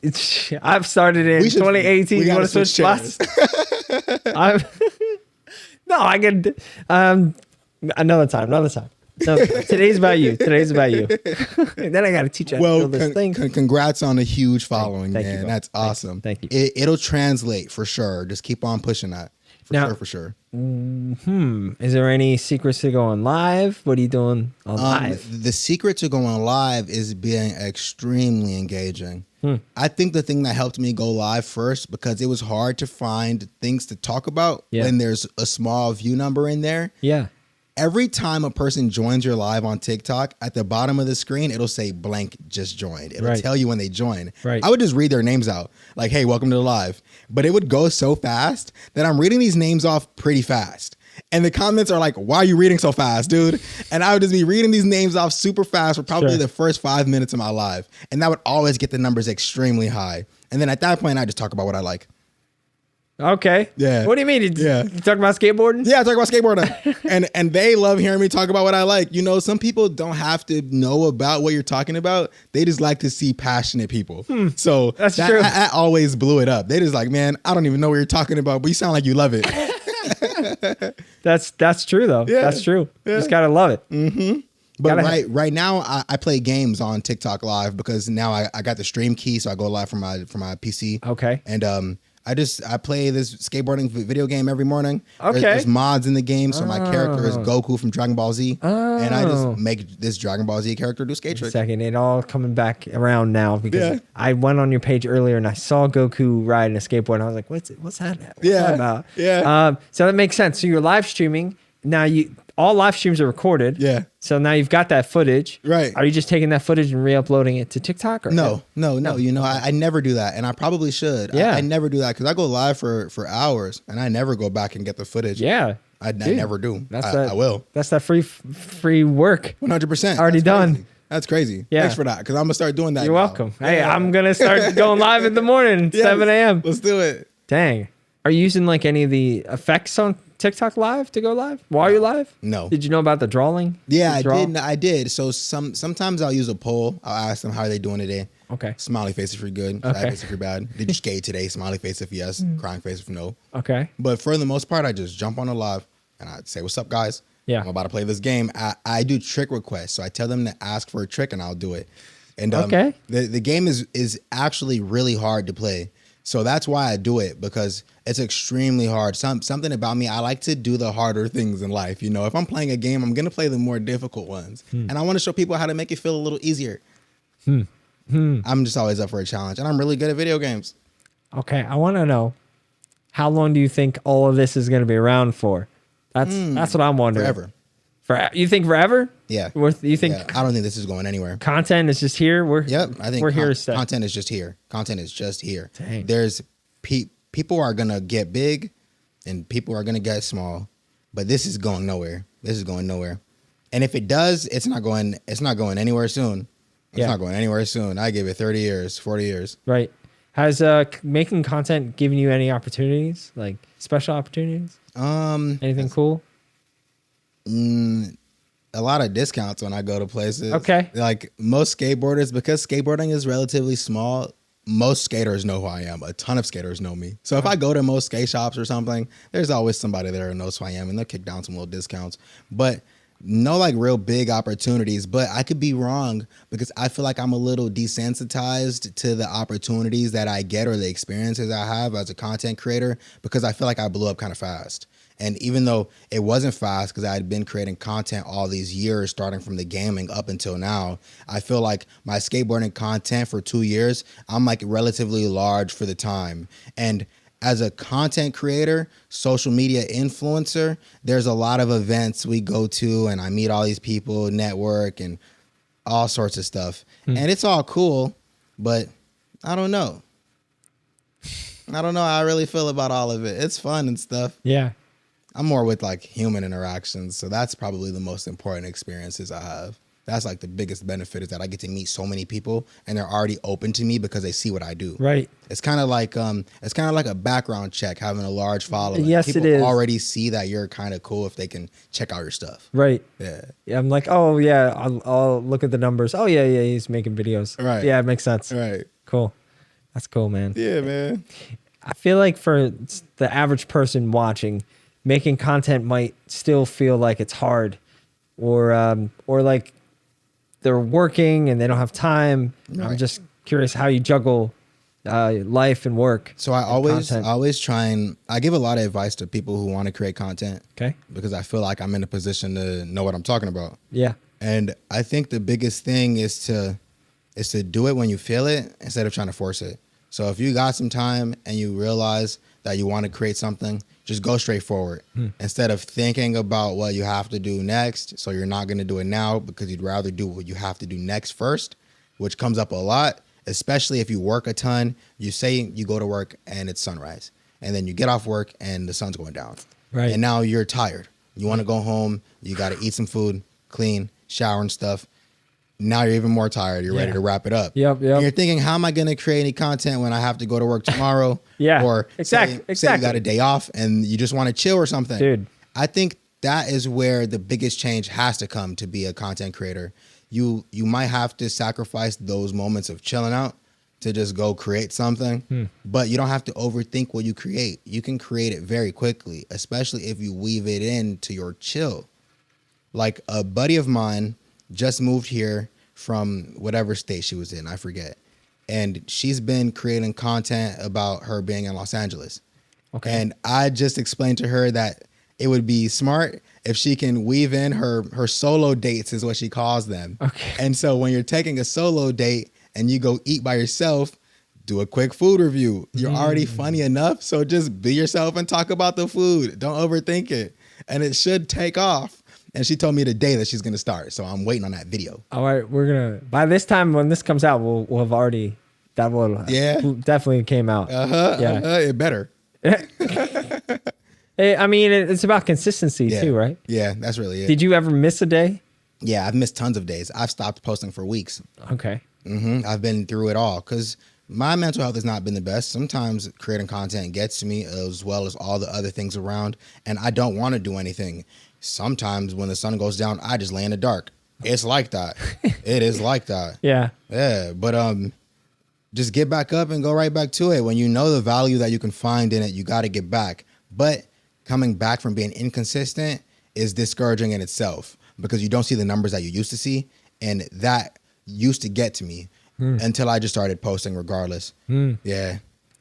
I've started in 2018. You want to switch spots? No, I could. Another time. No, today's about you. And then I got to teach you how to build this thing. Congrats on a huge following, Thank man. you, That's awesome. Thank you. It'll translate for sure. Just keep on pushing that. For sure. Is there any secrets to going live? What are you doing on live? The secret to going live is being extremely engaging. I think the thing that helped me go live first, because it was hard to find things to talk about when there's a small view number in there. Yeah. Every time a person joins your live on TikTok, at the bottom of the screen, it'll say blank just joined. It'll tell you when they join. Right. I would just read their names out. Like, hey, welcome to the live. But it would go so fast that I'm reading these names off pretty fast. And the comments are like, why are you reading so fast, dude? And I would just be reading these names off super fast for probably the first 5 minutes of my live. And that would always get the numbers extremely high. And then at that point, I just talk about what I like. Okay. Yeah. What do you mean? You talking about skateboarding? Yeah, I talk about skateboarding. and they love hearing me talk about what I like. You know, some people don't have to know about what you're talking about. They just like to see passionate people. So that's true. I always blew it up. They just like, man, I don't even know what you're talking about, but you sound like you love it. That's true though. Yeah. That's true. Yeah. Just gotta love it. Mm-hmm. But right now I play games on TikTok live because now I got the stream key, so I go live from my PC. Okay. And I play this skateboarding video game every morning. Okay. There's mods in the game, so my character is Goku from Dragon Ball Z, and I just make this Dragon Ball Z character do skate tricks. Second, it all coming back around now because I went on your page earlier and I saw Goku riding a skateboard and I was like, what's that about? Yeah. So that makes sense. So you're live streaming now. All live streams are recorded. Yeah. So now you've got that footage. Right. Are you just taking that footage and re-uploading it to TikTok? Or No. You know, I never do that, and I probably should. Yeah. I never do that because I go live for hours, and I never go back and get the footage. Yeah. I never do. I will. That's that free work. 100%. Already done. That's crazy. Yeah. Thanks for that, because I'm going to start doing that. You're welcome. Hey, I'm going to start going live in the morning, 7 a.m. Let's do it. Dang. Are you using like any of the effects on TikTok live to go live while you're live? No. Did you know about the drawing? Yeah, I did. So sometimes I'll use a poll. I'll ask them how are they doing today. Okay. Smiley face if you're good. Sad face if you're bad. Did you skate today? Smiley face if yes. Crying face if no. Okay. But for the most part, I just jump on a live and I say, what's up, guys? Yeah. I'm about to play this game. I do trick requests. So I tell them to ask for a trick and I'll do it. And the game is actually really hard to play. So that's why I do it, because it's extremely hard. Something about me, I like to do the harder things in life. You know, if I'm playing a game, I'm going to play the more difficult ones. And I want to show people how to make it feel a little easier. I'm just always up for a challenge, and I'm really good at video games. Okay. I want to know, how long do you think all of this is going to be around for? That's what I'm wondering. Forever. You think forever? Yeah. You think? Yeah. I don't think this is going anywhere. Content is just here. I think we're here to stay. Content is just here. Content is just here. Dang. There's people are gonna get big, and people are gonna get small, but this is going nowhere. This is going nowhere. And if it does, it's not going anywhere soon. It's not going anywhere soon. I give it 30 years, 40 years. Right. Has making content given you any opportunities, like special opportunities? Anything cool? A lot of discounts when I go to places. Okay. Like most skateboarders, because skateboarding is relatively small, most skaters know who I am. A ton of skaters know me. So if I go to most skate shops or something, there's always somebody there who knows who I am, and they'll kick down some little discounts. But no like real big opportunities. But I could be wrong because I feel like I'm a little desensitized to the opportunities that I get or the experiences I have as a content creator, because I feel like I blew up kind of fast. And even though it wasn't fast because I had been creating content all these years, starting from the gaming up until now, I feel like my skateboarding content for 2 years, I'm like relatively large for the time. And as a content creator, social media influencer, there's a lot of events we go to and I meet all these people, network and all sorts of stuff. And it's all cool, but I don't know. I don't know how I really feel about all of it. It's fun and stuff. Yeah. I'm more with like human interactions. So that's probably the most important experiences I have. That's like the biggest benefit, is that I get to meet so many people and they're already open to me because they see what I do. Right. It's kind of like a background check, having a large following. Yes, people it is. already see that you're kind of cool if they can check out your stuff. Right. Yeah. Yeah. I'm like, oh yeah, I'll look at the numbers. Oh yeah, he's making videos. Right. Yeah, it makes sense. Right. Cool. That's cool, man. Yeah, man. I feel like for the average person watching, making content might still feel like it's hard, or like they're working and they don't have time. Right. I'm just curious how you juggle life and work. So I always try and I give a lot of advice to people who want to create content. Okay. Because I feel like I'm in a position to know what I'm talking about. Yeah. And I think the biggest thing is to do it when you feel it instead of trying to force it. So if you got some time and you realize that you want to create something, just go straight forward instead of thinking about what you have to do next. So you're not going to do it now because you'd rather do what you have to do next first, which comes up a lot, especially if you work a ton. You say you go to work and it's sunrise, and then you get off work and the sun's going down. Right. And now you're tired. You want to go home. You got to eat some food, clean, shower and stuff. Now you're even more tired. You're ready to wrap it up. Yep. And you're thinking, how am I going to create any content when I have to go to work tomorrow? Yeah, Or exactly. say you got a day off and you just want to chill or something. Dude. I think that is where the biggest change has to come to be a content creator. You might have to sacrifice those moments of chilling out to just go create something, but you don't have to overthink what you create. You can create it very quickly, especially if you weave it into your chill. Like a buddy of mine just moved here from whatever state she was in, I forget. And she's been creating content about her being in Los Angeles. Okay. And I just explained to her that it would be smart if she can weave in her solo dates, is what she calls them. Okay. And so when you're taking a solo date and you go eat by yourself, do a quick food review. You're already funny enough, so just be yourself and talk about the food. Don't overthink it. And it should take off. And she told me today that she's going to start. So I'm waiting on that video. All right. We're going to, by this time when this comes out, we'll have already, that will definitely came out. It better. I mean, it's about consistency too, right? Yeah, that's really it. Did you ever miss a day? Yeah, I've missed tons of days. I've stopped posting for weeks. Okay. I've been through it all because my mental health has not been the best. Sometimes creating content gets to me as well as all the other things around, and I don't want to do anything. Sometimes when the sun goes down, I just lay in the dark. It's like that. It is like that. Yeah. Yeah. But just get back up and go right back to it. When you know the value that you can find in it, you got to get back. But coming back from being inconsistent is discouraging in itself because you don't see the numbers that you used to see. And that used to get to me until I just started posting regardless. Yeah.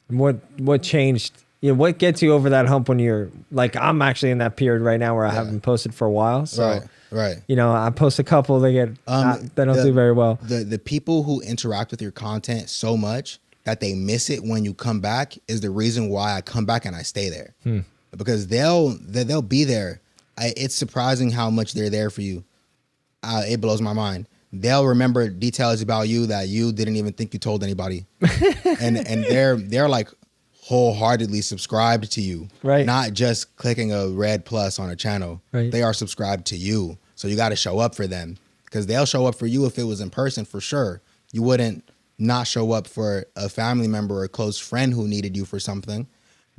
What changed? You know, what gets you over that hump when you're like, I'm actually in that period right now where I haven't posted for a while. So, right. You know, I post a couple, they get, they don't do very well. The people who interact with your content so much that they miss it when you come back is the reason why I come back and I stay there. Because they'll be there. It's surprising how much they're there for you. It blows my mind. They'll remember details about you that you didn't even think you told anybody. and they're like wholeheartedly subscribed to you, right? Not just clicking a red plus on a channel. Right. They are subscribed to you. So you got to show up for them because they'll show up for you if it was in person for sure. You wouldn't not show up for a family member or a close friend who needed you for something,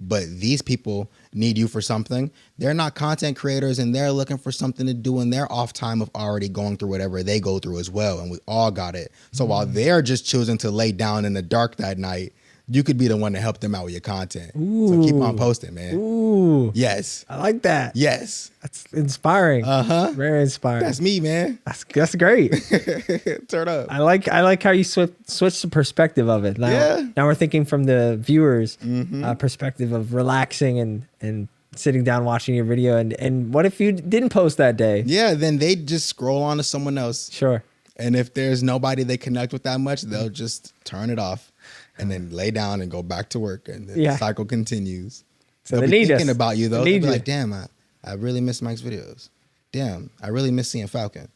but these people need you for something. They're not content creators and they're looking for something to do in their off time of already going through whatever they go through as well. And we all got it. So while they're just choosing to lay down in the dark that night, you could be the one to help them out with your content. So keep on posting, man. Ooh. Yes. I like that. Yes. That's inspiring. Very inspiring. That's me, man. That's great. Turn up. I like how you switch the perspective of it. Now we're thinking from the viewers' perspective of relaxing and sitting down watching your video. And what if you didn't post that day? Yeah, then they just scroll on to someone else. Sure. And if there's nobody they connect with that much, they'll just turn it off and then lay down and go back to work. And the cycle continues. So they'll they be need thinking us. about you, though. They They'll be need like, damn, I really miss Mike's videos. Damn, I really miss seeing Falcon.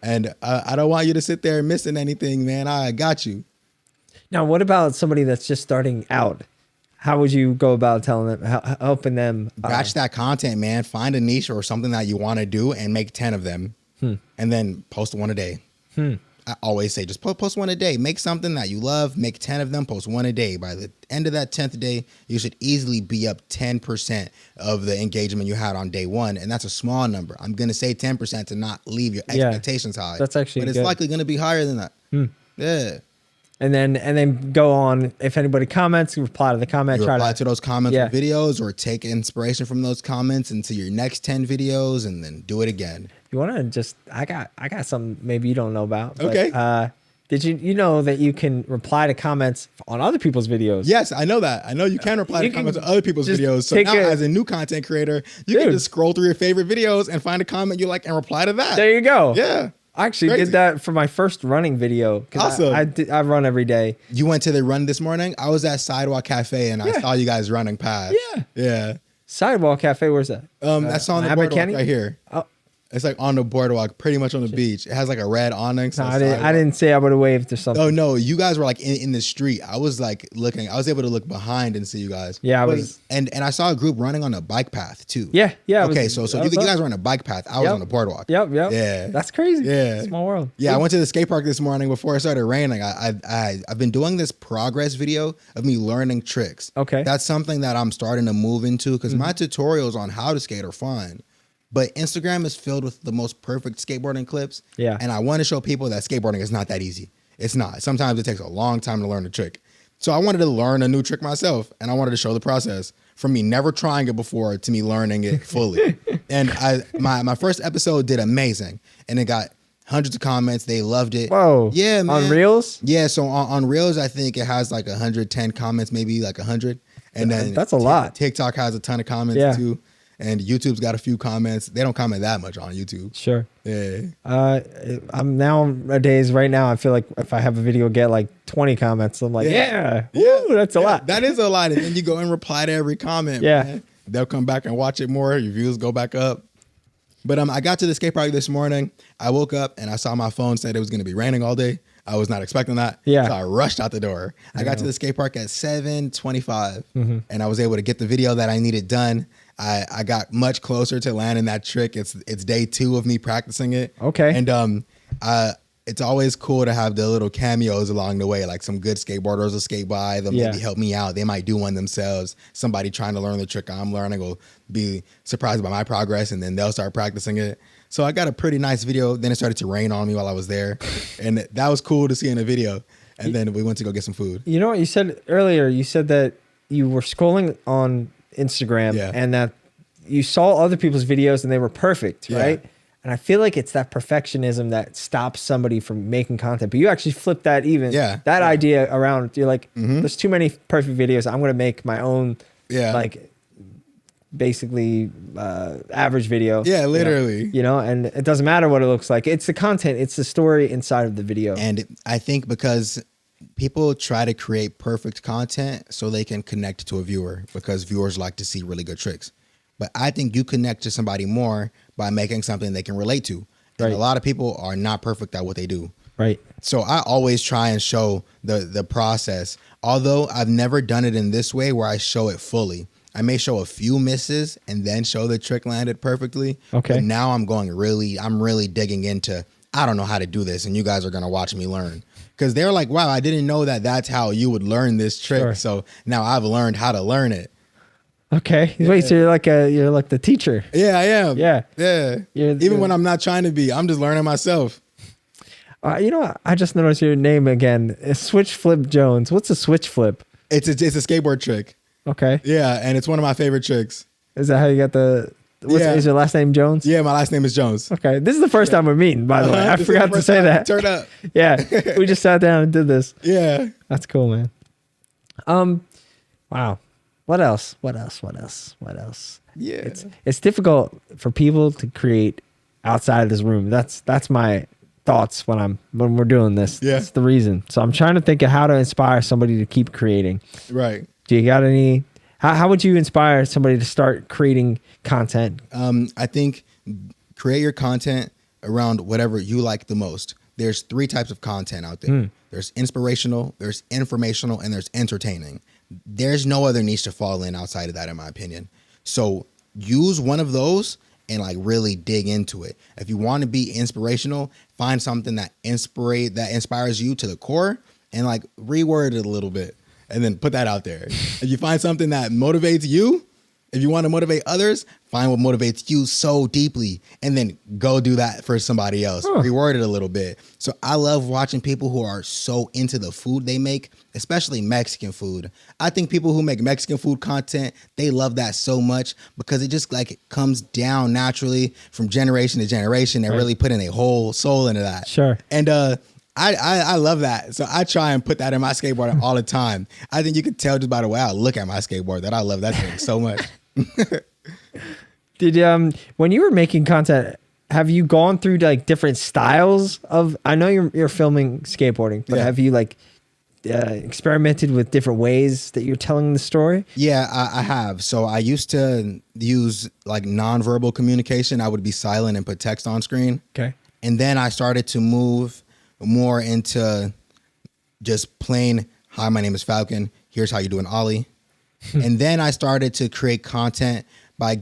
And I don't want you to sit there missing anything, man. I got you. Now, what about somebody that's just starting out? How would you go about telling them, helping them? Batch that content, man. Find a niche or something that you want to do and make 10 of them. And then post one a day. I always say just post one a day. Make something that you love. Make 10 of them. Post one a day. By the end of that 10th day, you should easily be up 10% of the engagement you had on day one. And that's a small number. I'm going to say 10% to not leave your expectations high. That's actually But it's likely going to be higher than that. Yeah. And then go on. If anybody comments, reply to the comment. Reply to those comments with videos, or take inspiration from those comments into your next 10 videos, and then do it again. You want to just? I got something maybe you don't know about. But, Okay. Did you know that you can reply to comments on other people's videos? Yes, I know that. I know you can reply to comments on other people's videos. So now, as a new content creator, you can just scroll through your favorite videos and find a comment you like and reply to that. There you go. Yeah. I actually did that for my first running video. Awesome. I run every day. You went to the run this morning? I was at Sidewalk Cafe and I saw you guys running past. Yeah. Sidewalk Cafe, where's that? That's on the boardwalk right here. Oh. It's like on the boardwalk, pretty much on the beach. It has like a red awning. So I didn't say I would have waved or something. Oh no, you guys were like in the street. I was like looking. I was able to look behind and see you guys. Yeah, I was. And I saw a group running on a bike path too. Yeah. Okay, so you guys were on a bike path. I was on the boardwalk. Yep. Yeah. That's crazy. Yeah. Small world. Yeah, I went to the skate park this morning before it started raining. I've been doing this progress video of me learning tricks. Okay. That's something that I'm starting to move into because my tutorials on how to skate are fun. But Instagram is filled with the most perfect skateboarding clips. Yeah. And I want to show people that skateboarding is not that easy. It's not. Sometimes it takes a long time to learn a trick. So I wanted to learn a new trick myself, and I wanted to show the process from me never trying it before to me learning it fully. And my first episode did amazing, and it got hundreds of comments. They loved it. Whoa. Yeah, man. On Reels? Yeah, so on Reels, I think it has like 110 comments, maybe like 100. And then that's a lot. TikTok has a ton of comments too. And YouTube's got a few comments. They don't comment that much on YouTube. Sure. Yeah. I'm nowadays, right now, I feel like if I have a video get like 20 comments, I'm like, Woo, that's a lot. That is a lot. And then you go and reply to every comment. Yeah. Man. They'll come back and watch it more. Your views go back up. But I got to the skate park this morning. I woke up and I saw my phone said it was going to be raining all day. I was not expecting that. Yeah. So I rushed out the door. I got to the skate park at 7:25 and I was able to get the video that I needed done. I got much closer to landing that trick. It's day 2 of me practicing it. Okay. And it's always cool to have the little cameos along the way. Like some good skateboarders will skate by. They'll maybe help me out. They might do one themselves. Somebody trying to learn the trick I'm learning will be surprised by my progress, and then they'll start practicing it. So I got a pretty nice video. Then it started to rain on me while I was there. And that was cool to see in the video. And then we went to go get some food. You know what you said earlier? You said that you were scrolling on Instagram and that you saw other people's videos and they were perfect, right? And I feel like it's that perfectionism that stops somebody from making content. But you actually flip that idea around. You're like, there's too many perfect videos. I'm going to make my own, like, basically average video. Yeah, literally. You know, and it doesn't matter what it looks like. It's the content. It's the story inside of the video. And I think because people try to create perfect content so they can connect to a viewer, because viewers like to see really good tricks. But I think you connect to somebody more by making something they can relate to. And a lot of people are not perfect at what they do. Right. So I always try and show the process. Although I've never done it in this way where I show it fully. I may show a few misses and then show the trick landed perfectly. Okay. But now I'm really digging into, I don't know how to do this, and you guys are going to watch me learn. because they're like, wow, I didn't know that that's how you would learn this trick. Sure. So now I've learned how to learn it. Okay. Wait, so you're like the teacher. Yeah, I am. Yeah. Yeah. Even when I'm not trying to be, I'm just learning myself. You know what? I just noticed your name again. It's Switch Flip Jones. What's a switch flip? It's a skateboard trick. Okay. Yeah, and it's one of my favorite tricks. Is that how you got is your last name Jones? Yeah, my last name is Jones. Okay. This is the first time we're meeting, by the way. I forgot to say that. Turn up. Yeah. We just sat down and did this. Yeah. That's cool, man. Wow. What else? Yeah. It's difficult for people to create outside of this room. That's my thoughts when we're doing this. Yeah. That's the reason. So I'm trying to think of how to inspire somebody to keep creating. Right. Do you got any? How would you inspire somebody to start creating content? I think create your content around whatever you like the most. There's 3 types of content out there. There's inspirational, there's informational, and there's entertaining. There's no other niche to fall in outside of that, in my opinion. So use one of those and like really dig into it. If you want to be inspirational, find something that inspires you to the core and like reword it a little bit and then put that out there. If you find something that motivates you, if you want to motivate others, find what motivates you so deeply and then go do that for somebody else. Reword it a little bit. So I love watching people who are so into the food they make, especially Mexican food. I think people who make Mexican food content, they love that so much because it just like it comes down naturally from generation to generation. They're really putting a whole soul into that. Sure. And I love that. So I try and put that in my skateboard all the time. I think you could tell just by the way I look at my skateboard that I love that thing so much. Did when you were making content, have you gone through like different styles of? I know you're filming skateboarding, but have you like experimented with different ways that you're telling the story? Yeah, I have. So I used to use like nonverbal communication. I would be silent and put text on screen. Okay. And then I started to move more into just plain, hi, my name is Falcon. Here's how you do an ollie. And then I started to create content by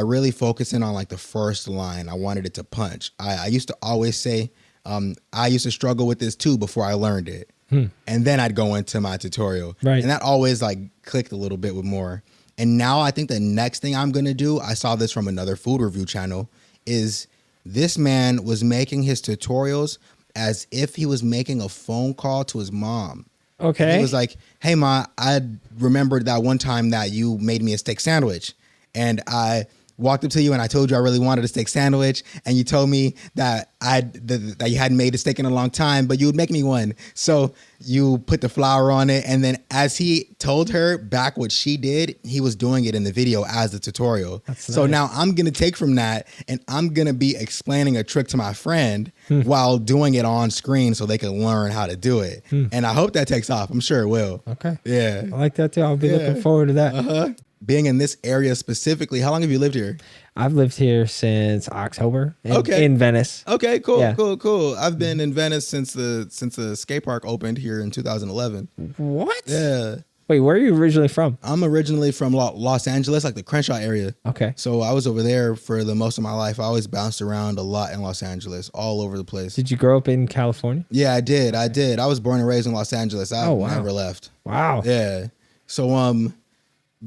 really focusing on like the first line. I wanted it to punch. I used to always say, I used to struggle with this too before I learned it. And then I'd go into my tutorial. Right. And that always like clicked a little bit with more. And now I think the next thing I'm going to do, I saw this from another food review channel, is this man was making his tutorials as if he was making a phone call to his mom. Okay. He was like, hey, Ma, I remembered that one time that you made me a steak sandwich. And I walked up to you and I told you I really wanted a steak sandwich. And you told me that that you hadn't made a steak in a long time, but you would make me one. So you put the flour on it. And then as he told her back what she did, he was doing it in the video as the tutorial. So nice. now I'm going to take from that and I'm going to be explaining a trick to my friend while doing it on screen so they can learn how to do it. And I hope that takes off. I'm sure it will. Okay. Yeah. I like that too. I'll be looking forward to that. Being in this area specifically, how long have you lived here? I've lived here since October in Venice. Okay, cool, Yeah. cool. I've been in Venice since the skate park opened here in 2011. What? Yeah. Wait, where are you originally from? I'm originally from Los Angeles, like the Crenshaw area. Okay. So I was over there for the most of my life. I always bounced around a lot in Los Angeles, all over the place. Did you grow up in California? Yeah, I did. I was born and raised in Los Angeles. I wow. never left. Wow. Yeah. So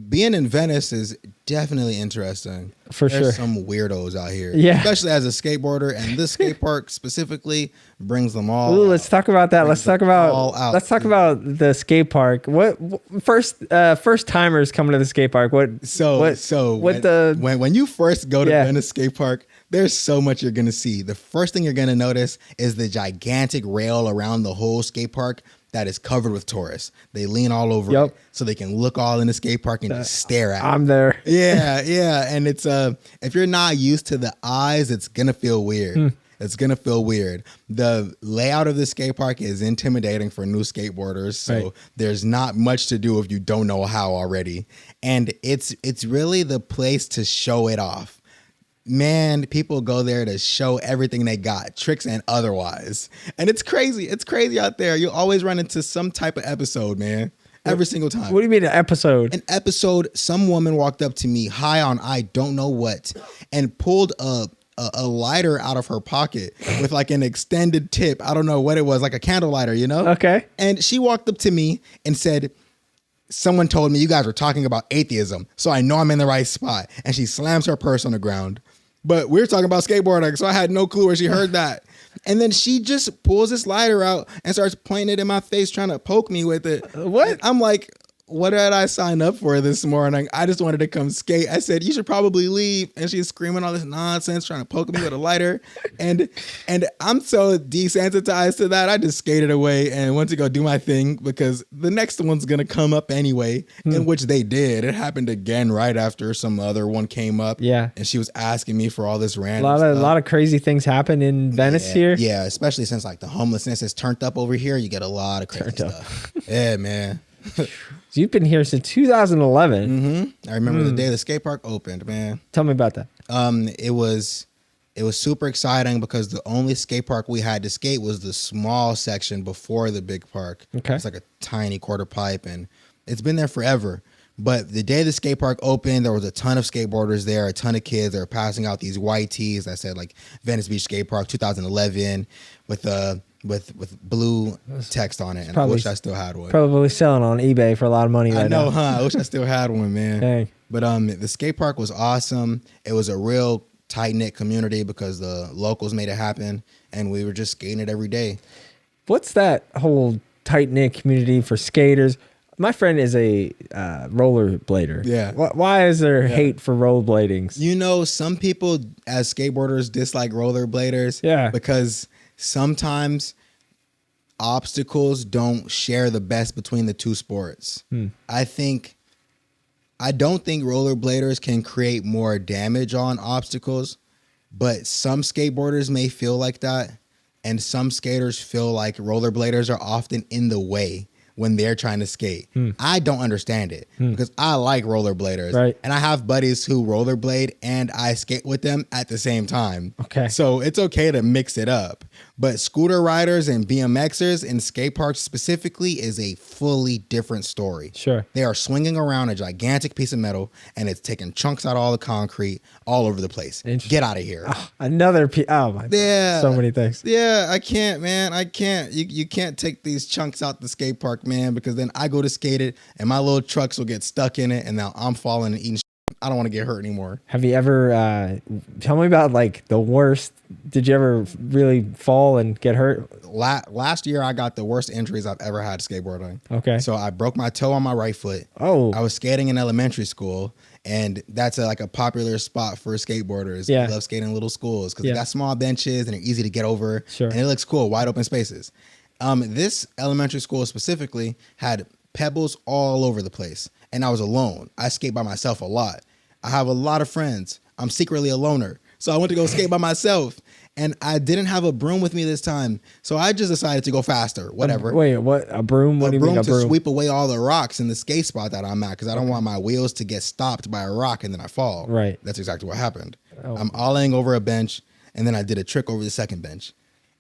being in Venice is definitely interesting. For There's sure. some weirdos out here. Yeah. Especially as a skateboarder. And this skate park specifically brings them all. Ooh, let's talk about that. Let's talk about the skate park. What first timers coming to the skate park? When you first go to Venice skate park, there's so much you're gonna see. The first thing you're gonna notice is the gigantic rail around the whole skate park that is covered with tourists. They lean all over it so they can look all in the skate park and just stare at it. I'm there. Yeah. And it's if you're not used to the eyes, it's gonna feel weird. It's gonna feel weird. The layout of the skate park is intimidating for new skateboarders, so there's not much to do if you don't know how already. And it's really the place to show it off. Man, people go there to show everything they got, tricks and otherwise. And it's crazy. It's crazy out there. You always run into some type of episode, man. Every single time. What do you mean an episode? An episode, some woman walked up to me high on I don't know what and pulled a a lighter out of her pocket with like an extended tip. I don't know what it was, like a candle lighter, you know? Okay. And she walked up to me and said, someone told me you guys were talking about atheism, so I know I'm in the right spot. And she slams her purse on the ground. But we were talking about skateboarding, so I had no clue where she heard that. And then she just pulls this lighter out and starts pointing it in my face, trying to poke me with it. What? And I'm like, what did I sign up for this morning? I just wanted to come skate. I said, you should probably leave. And she's screaming all this nonsense, trying to poke me with a lighter. And I'm so desensitized to that. I just skated away and went to go do my thing because the next one's going to come up anyway, in which they did. It happened again right after some other one came up. Yeah. And she was asking me for all this random A stuff. lot of crazy things happen in Venice here. Yeah, especially since like the homelessness is turned up over here. You get a lot of crazy stuff. Yeah, man. So you've been here since 2011. I remember the day the skate park opened, man. Tell me about that. It was super exciting because the only skate park we had to skate was the small section before the big park. Okay. It's like a tiny quarter pipe, and it's been there forever. But the day the skate park opened, there was a ton of skateboarders there, a ton of kids. They were passing out these white tees that said like Venice Beach Skate Park 2011 with blue text on it. And I wish I still had one. Probably selling on eBay for a lot of money right now. I know, huh? I wish I still had one, man. Dang. But the skate park was awesome. It was a real tight-knit community because the locals made it happen, and we were just skating it every day. What's that whole tight-knit community for skaters? My friend is a rollerblader. Yeah. Why is there hate for rollerblading? You know, some people as skateboarders dislike rollerbladers. Yeah. Because sometimes obstacles don't share the best between the two sports. I don't think rollerbladers can create more damage on obstacles, but some skateboarders may feel like that, and some skaters feel like rollerbladers are often in the way when they're trying to skate. I don't understand it because I like rollerbladers. Right. And I have buddies who rollerblade and I skate with them at the same time. Okay. So it's okay to mix it up. But scooter riders and BMXers in skate parks specifically is a fully different story. Sure. They are swinging around a gigantic piece of metal and it's taking chunks out of all the concrete all over the place. Get out of here. Oh, oh my. Yeah. So many things. Yeah, I can't, man. I can't. You can't take these chunks out the skate park, man, because then I go to skate it and my little trucks will get stuck in it and now I'm falling and eating shit. I don't want to get hurt anymore. Have you ever, tell me about like the worst, did you ever really fall and get hurt? Last year, I got the worst injuries I've ever had skateboarding. Okay. So I broke my toe on my right foot. Oh. I was skating in elementary school, and that's like a popular spot for skateboarders. Yeah. I love skating in little schools because Yeah. they got small benches and they're easy to get over. Sure. And it looks cool, wide open spaces. This elementary school specifically had pebbles all over the place, and I was alone. I skate by myself a lot. I have a lot of friends. I'm secretly a loner. So I went to go skate by myself, and I didn't have a broom with me this time. So I just decided to go faster, whatever. Wait, what? A broom? What do you mean a broom? To sweep away all the rocks in the skate spot that I'm at because I don't want my wheels to get stopped by a rock and then I fall. Right. That's exactly what happened. Oh. I'm ollieing over a bench, and then I did a trick over the second bench.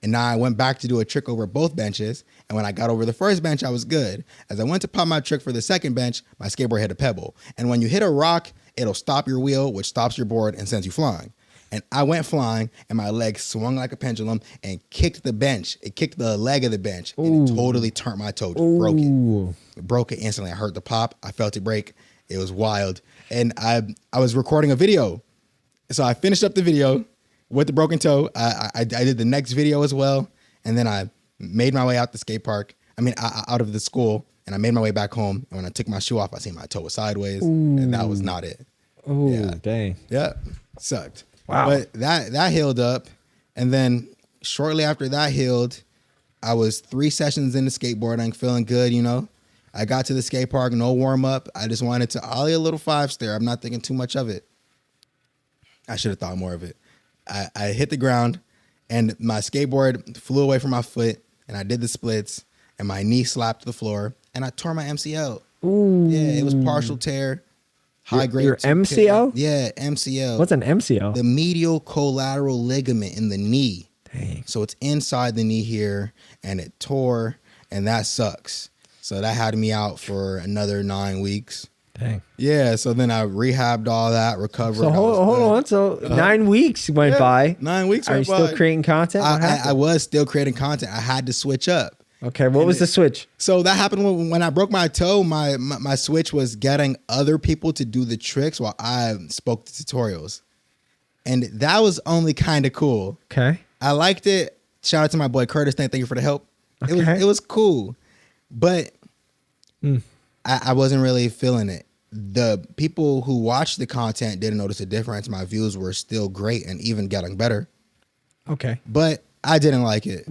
And now I went back to do a trick over both benches. And when I got over the first bench, I was good. As I went to pop my trick for the second bench, my skateboard hit a pebble. And when you hit a rock, it'll stop your wheel, which stops your board and sends you flying. And I went flying, and my leg swung like a pendulum and kicked the bench. It kicked the leg of the bench, and it totally turned my toe, just broke it. It broke it instantly. I heard the pop. I felt it break. It was wild. And I was recording a video. So I finished up the video with the broken toe. I did the next video as well. And then I made my way out the skate park. Out of the school. And I made my way back home. And when I took my shoe off, I seen my toe was sideways. And that was not it. Oh, Yeah. dang. Yeah. Sucked. Wow. But that healed up. And then shortly after that healed, I was 3 sessions into skateboarding, feeling good, you know. I got to the skate park, no warm up. I just wanted to ollie a little 5-stair. I'm not thinking too much of it. I should have thought more of it. I hit the ground and my skateboard flew away from my foot and I did the splits and my knee slapped the floor and I tore my MCL. Ooh. Yeah, it was partial tear. High grade. Your MCL? Yeah, MCL. What's an MCL? The medial collateral ligament in the knee. Dang. So it's inside the knee here and it tore and that sucks. So that had me out for another 9 weeks. Dang. Yeah, so then I rehabbed all that, recovered. So hold on. So 9 weeks went by. 9 weeks Are you went still by. creating content? What I happened? was still creating content. I had to switch up. Okay, what was the switch? So that happened when I broke my toe. My switch was getting other people to do the tricks while I spoke the tutorials. And that was only kind of cool. Okay. I liked it. Shout out to my boy Curtis. Thank you for the help. Okay. It was cool. But I wasn't really feeling it. The people who watched the content didn't notice a difference. My views were still great and even getting better. Okay. But I didn't like it.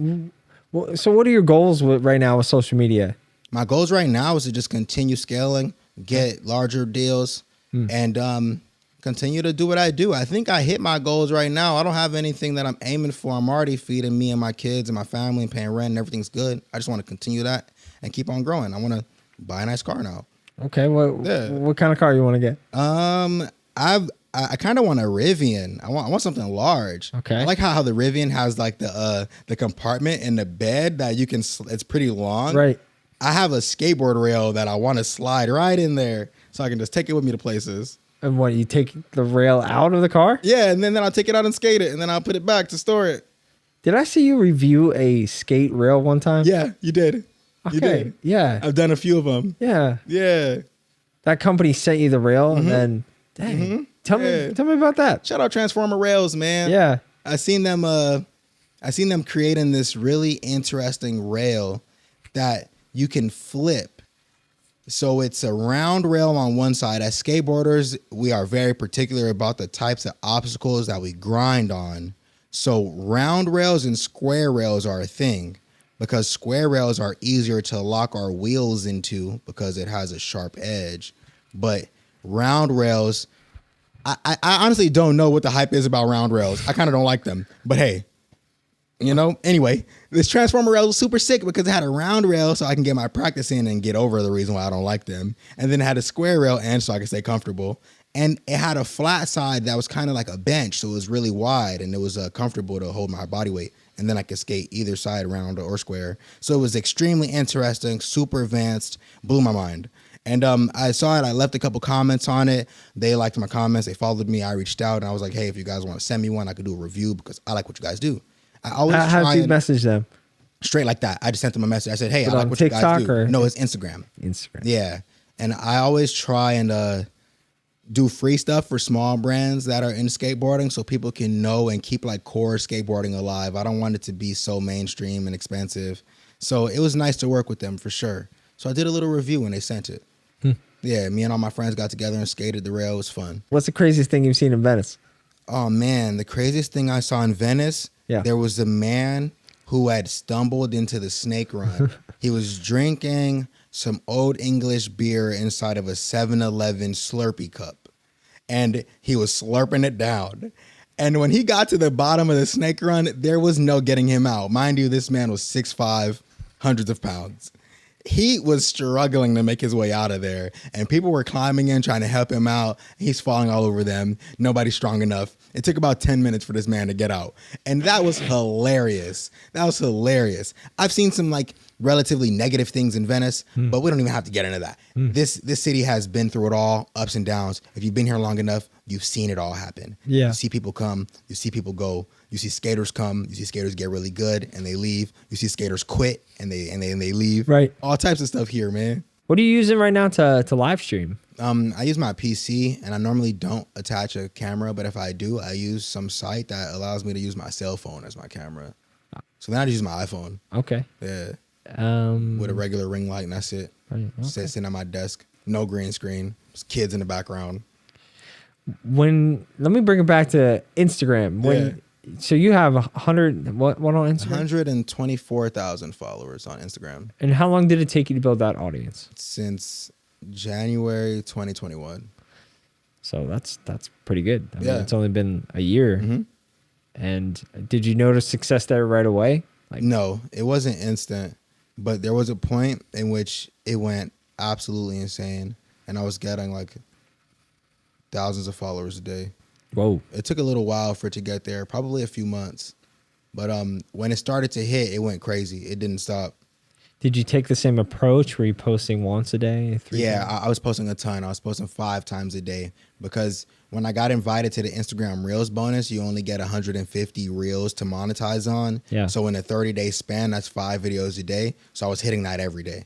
Well, so what are your goals right now with social media? My goals right now is to just continue scaling, get larger deals, and continue to do what I do. I think I hit my goals right now. I don't have anything that I'm aiming for. I'm already feeding me and my kids and my family and paying rent and everything's good. I just want to continue that and keep on growing. I want to buy a nice car now. Okay. What kind of car you want to get? I kind of want a Rivian. I want something large. Okay. I like how the Rivian has like the compartment in the bed that you can. It's pretty long. Right. I have a skateboard rail that I want to slide right in there so I can just take it with me to places. And what, you take the rail out of the car? Yeah, and then I'll take it out and skate it, and then I'll put it back to store it. Did I see you review a skate rail one time? Yeah, you did. Okay. You did. Yeah. I've done a few of them. Yeah. Yeah. That company sent you the rail and then, dang. Tell me about that. Shout out Transformer Rails, man. Yeah. I seen them creating this really interesting rail that you can flip. So it's a round rail on one side. As skateboarders, we are very particular about the types of obstacles that we grind on. So round rails and square rails are a thing because square rails are easier to lock our wheels into because it has a sharp edge. But round rails, I honestly don't know what the hype is about round rails. I kind of don't like them. But hey, anyway, this Transformer rail was super sick because it had a round rail so I can get my practice in and get over the reason why I don't like them. And then it had a square rail and so I could stay comfortable. And it had a flat side that was kind of like a bench. So it was really wide and it was comfortable to hold my body weight. And then I could skate either side, round or square. So it was extremely interesting, super advanced, blew my mind. And I saw it. I left a couple comments on it. They liked my comments. They followed me. I reached out and I was like, hey, if you guys want to send me one, I could do a review because I like what you guys do. I always How did you message them? Straight like that. I just sent them a message. I said, hey, I like what TikTok you guys do. No, it's Instagram. Instagram. Yeah. And I always try and do free stuff for small brands that are in skateboarding so people can know and keep like core skateboarding alive. I don't want it to be so mainstream and expensive. So it was nice to work with them for sure. So I did a little review when they sent it. Yeah, me and all my friends got together and skated the rail. It was fun. What's the craziest thing you've seen in Venice? Oh, man. The craziest thing I saw in Venice, there was a man who had stumbled into the snake run. He was drinking some old English beer inside of a 7-Eleven Slurpee cup. And he was slurping it down. And when he got to the bottom of the snake run, there was no getting him out. Mind you, this man was 6'5", hundreds of pounds. He was struggling to make his way out of there. And people were climbing in, trying to help him out. He's falling all over them. Nobody's strong enough. It took about 10 minutes for this man to get out. And that was hilarious. That was hilarious. I've seen some like relatively negative things in Venice, but we don't even have to get into that. This city has been through it all, ups and downs. If you've been here long enough, you've seen it all happen. Yeah. You see people come, you see people go. You see skaters come, you see skaters get really good and they leave. You see skaters quit and they leave. Right. All types of stuff here, man. What are you using right now to live stream? I use my PC and I normally don't attach a camera, but if I do, I use some site that allows me to use my cell phone as my camera. So then I just use my iPhone. Okay. Yeah. With a regular ring light and that's it. Okay. Sitting at my desk. No green screen. Just kids in the background. Let me bring it back to Instagram. So you have 100, what on Instagram? 124,000 followers on Instagram. And how long did it take you to build that audience? Since January 2021. So that's pretty good. I mean, Yeah. it's only been a year. And did you notice success there right away? No, it wasn't instant, but there was a point in which it went absolutely insane. And I was getting like thousands of followers a day. Whoa. It took a little while for it to get there, probably a few months. But when it started to hit, it went crazy. It didn't stop. Did you take the same approach? Were you posting once a day? Yeah, times? I was posting a ton. I was posting 5 times a day because when I got invited to the Instagram Reels bonus, you only get 150 Reels to monetize on. Yeah. So in a 30-day span, that's 5 videos a day. So I was hitting that every day.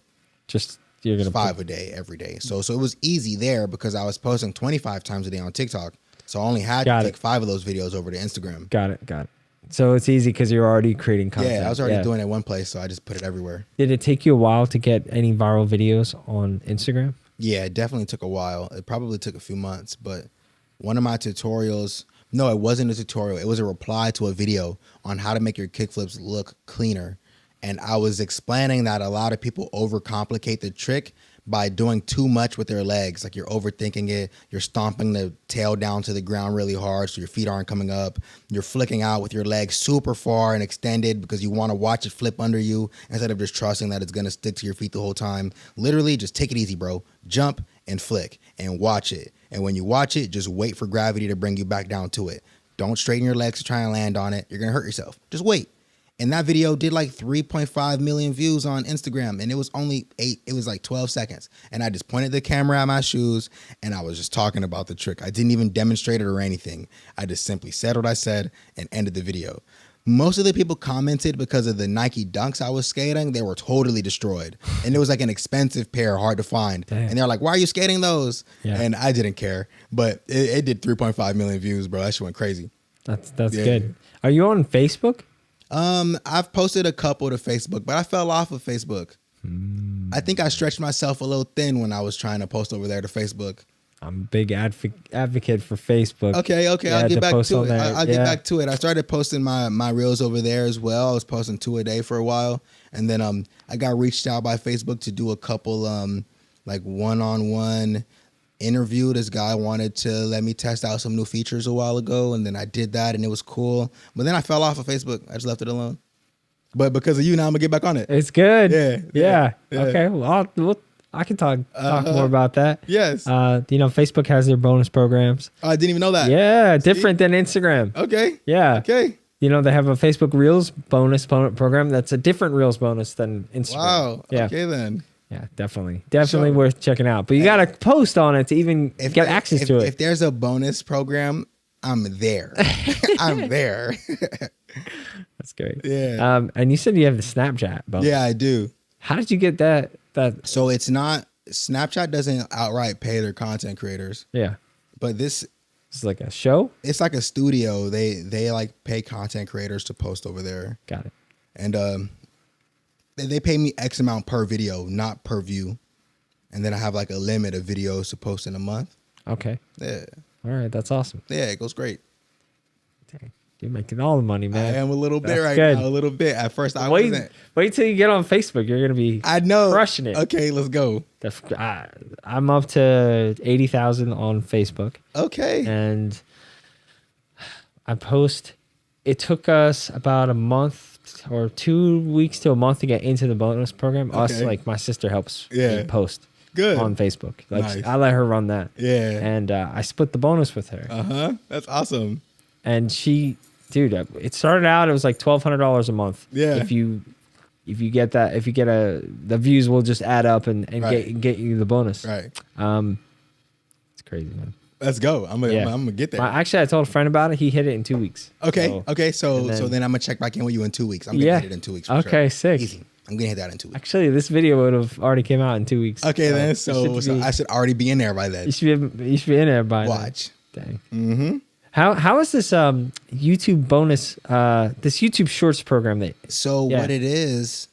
Just you're gonna 5 a day every day. So it was easy there because I was posting 25 times a day on TikTok. So I only had to take 5 of those videos over to Instagram. Got it. So it's easy because you're already creating content. Yeah, I was already doing it one place, so I just put it everywhere. Did it take you a while to get any viral videos on Instagram? Yeah, it definitely took a while. It probably took a few months, but one of my tutorials, no, it wasn't a tutorial. It was a reply to a video on how to make your kickflips look cleaner. And I was explaining that a lot of people overcomplicate the trick by doing too much with their legs. Like you're overthinking it. You're stomping the tail down to the ground really hard so your feet aren't coming up. You're flicking out with your legs super far and extended because you want to watch it flip under you instead of just trusting that it's going to stick to your feet the whole time. Literally, just take it easy, bro. Jump and flick and watch it. And when you watch it, just wait for gravity to bring you back down to it. Don't straighten your legs to try and land on it. You're going to hurt yourself. Just wait. And that video did like 3.5 million views on Instagram. And it was only it was like 12 seconds. And I just pointed the camera at my shoes and I was just talking about the trick. I didn't even demonstrate it or anything. I just simply said what I said and ended the video. Most of the people commented because of the Nike Dunks I was skating. They were totally destroyed. And it was like an expensive pair, hard to find. Damn. And they're like, why are you skating those? Yeah. And I didn't care. But it did 3.5 million views, bro. That shit went crazy. That's good. Are you on Facebook? I've posted a couple to Facebook, but I fell off of Facebook. I think I stretched myself a little thin when I was trying to post over there to Facebook. I'm a big advocate for Facebook. Okay. Yeah, I'll get back to it. I'll get back to it. I started posting my reels over there as well. I was posting 2 a day for a while. And then I got reached out by Facebook to do a couple like one-on-one interview. This guy wanted to let me test out some new features a while ago, and then I did that and it was cool. But then I fell off of Facebook. I just left it alone. But because of you now, I'm gonna get back on it. It's good. Yeah. Okay. Well, I can talk more about that. Yes. Facebook has their bonus programs. Oh, I didn't even know that. Yeah, different than Instagram. Okay. Yeah. Okay. They have a Facebook Reels bonus program that's a different Reels bonus than Instagram. Wow. Yeah. Okay then. Yeah, definitely worth checking out. But you got to post on it to even get access to it. If there's a bonus program, I'm there. I'm there. That's great. Yeah. And you said you have the Snapchat bonus. Yeah, I do. How did you get that? So it's not, Snapchat doesn't outright pay their content creators. Yeah. But this is like a show? It's like a studio. They like pay content creators to post over there. Got it. And they pay me X amount per video, not per view. And then I have like a limit of videos to post in a month. Okay. Yeah. All right. That's awesome. Yeah, it goes great. Dang. You're making all the money, man. I am a little bit That's right good. now. A little bit. At first, I wasn't. Wait till you get on Facebook. You're gonna be. I know. Crushing it. Okay, let's go. I'm up to 80,000 on Facebook. Okay. And I post. It took us about a month or 2 weeks to a month to get into the bonus program. Okay. Like my sister helps me post. Good. On Facebook. Like Nice. I let her run that. Yeah. And I split the bonus with her. That's awesome. And it started out, it was like $1,200 a month. Yeah. If you get that, the views will just add up and Right. get you the bonus. Right. It's crazy, man. Let's go. I'm gonna get there. Actually, I told a friend about it. He hit it in 2 weeks. Okay. So then I'm gonna check back in with you in 2 weeks. I'm gonna hit it in 2 weeks. For okay, sure. sick. Easy. I'm gonna hit that in 2 weeks. Actually, this video would have already came out in 2 weeks. Okay, then. So I should already be in there by then. You should be in there by Watch. Then. Dang. How is this YouTube bonus? This YouTube Shorts program What it is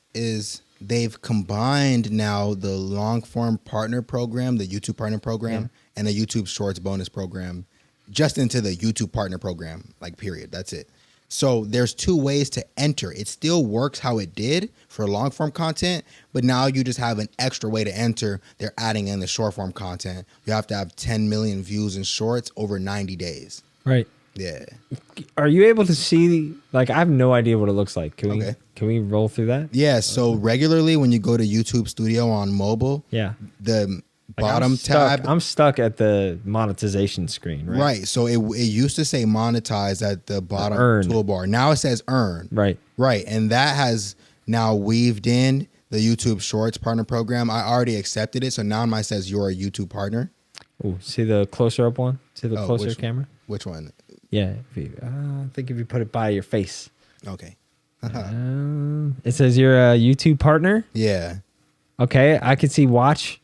they've combined now the long form partner program, the YouTube partner program, and the YouTube Shorts bonus program, just into the YouTube partner program. Like period. That's it. So there's 2 ways to enter. It still works how it did for long form content, but now you just have an extra way to enter. They're adding in the short form content. You have to have 10 million views in shorts over 90 days. Right. Yeah. Are you able to see? Like, I have no idea what it looks like. Can we roll through that? Yeah. So regularly, when you go to YouTube Studio on mobile, the bottom tab. I'm stuck at the monetization screen. Right. So it used to say monetize at the bottom Earn. toolbar. Now it says earn. Right. Right. And that has now weaved in the YouTube Shorts partner program. I already accepted it, so now mine says you're a YouTube partner. Oh, see the closer up one? See the closer which, camera? Which one? Yeah. I think if you put it by your face. Okay. It says you're a YouTube partner. Yeah. Okay. I can see watch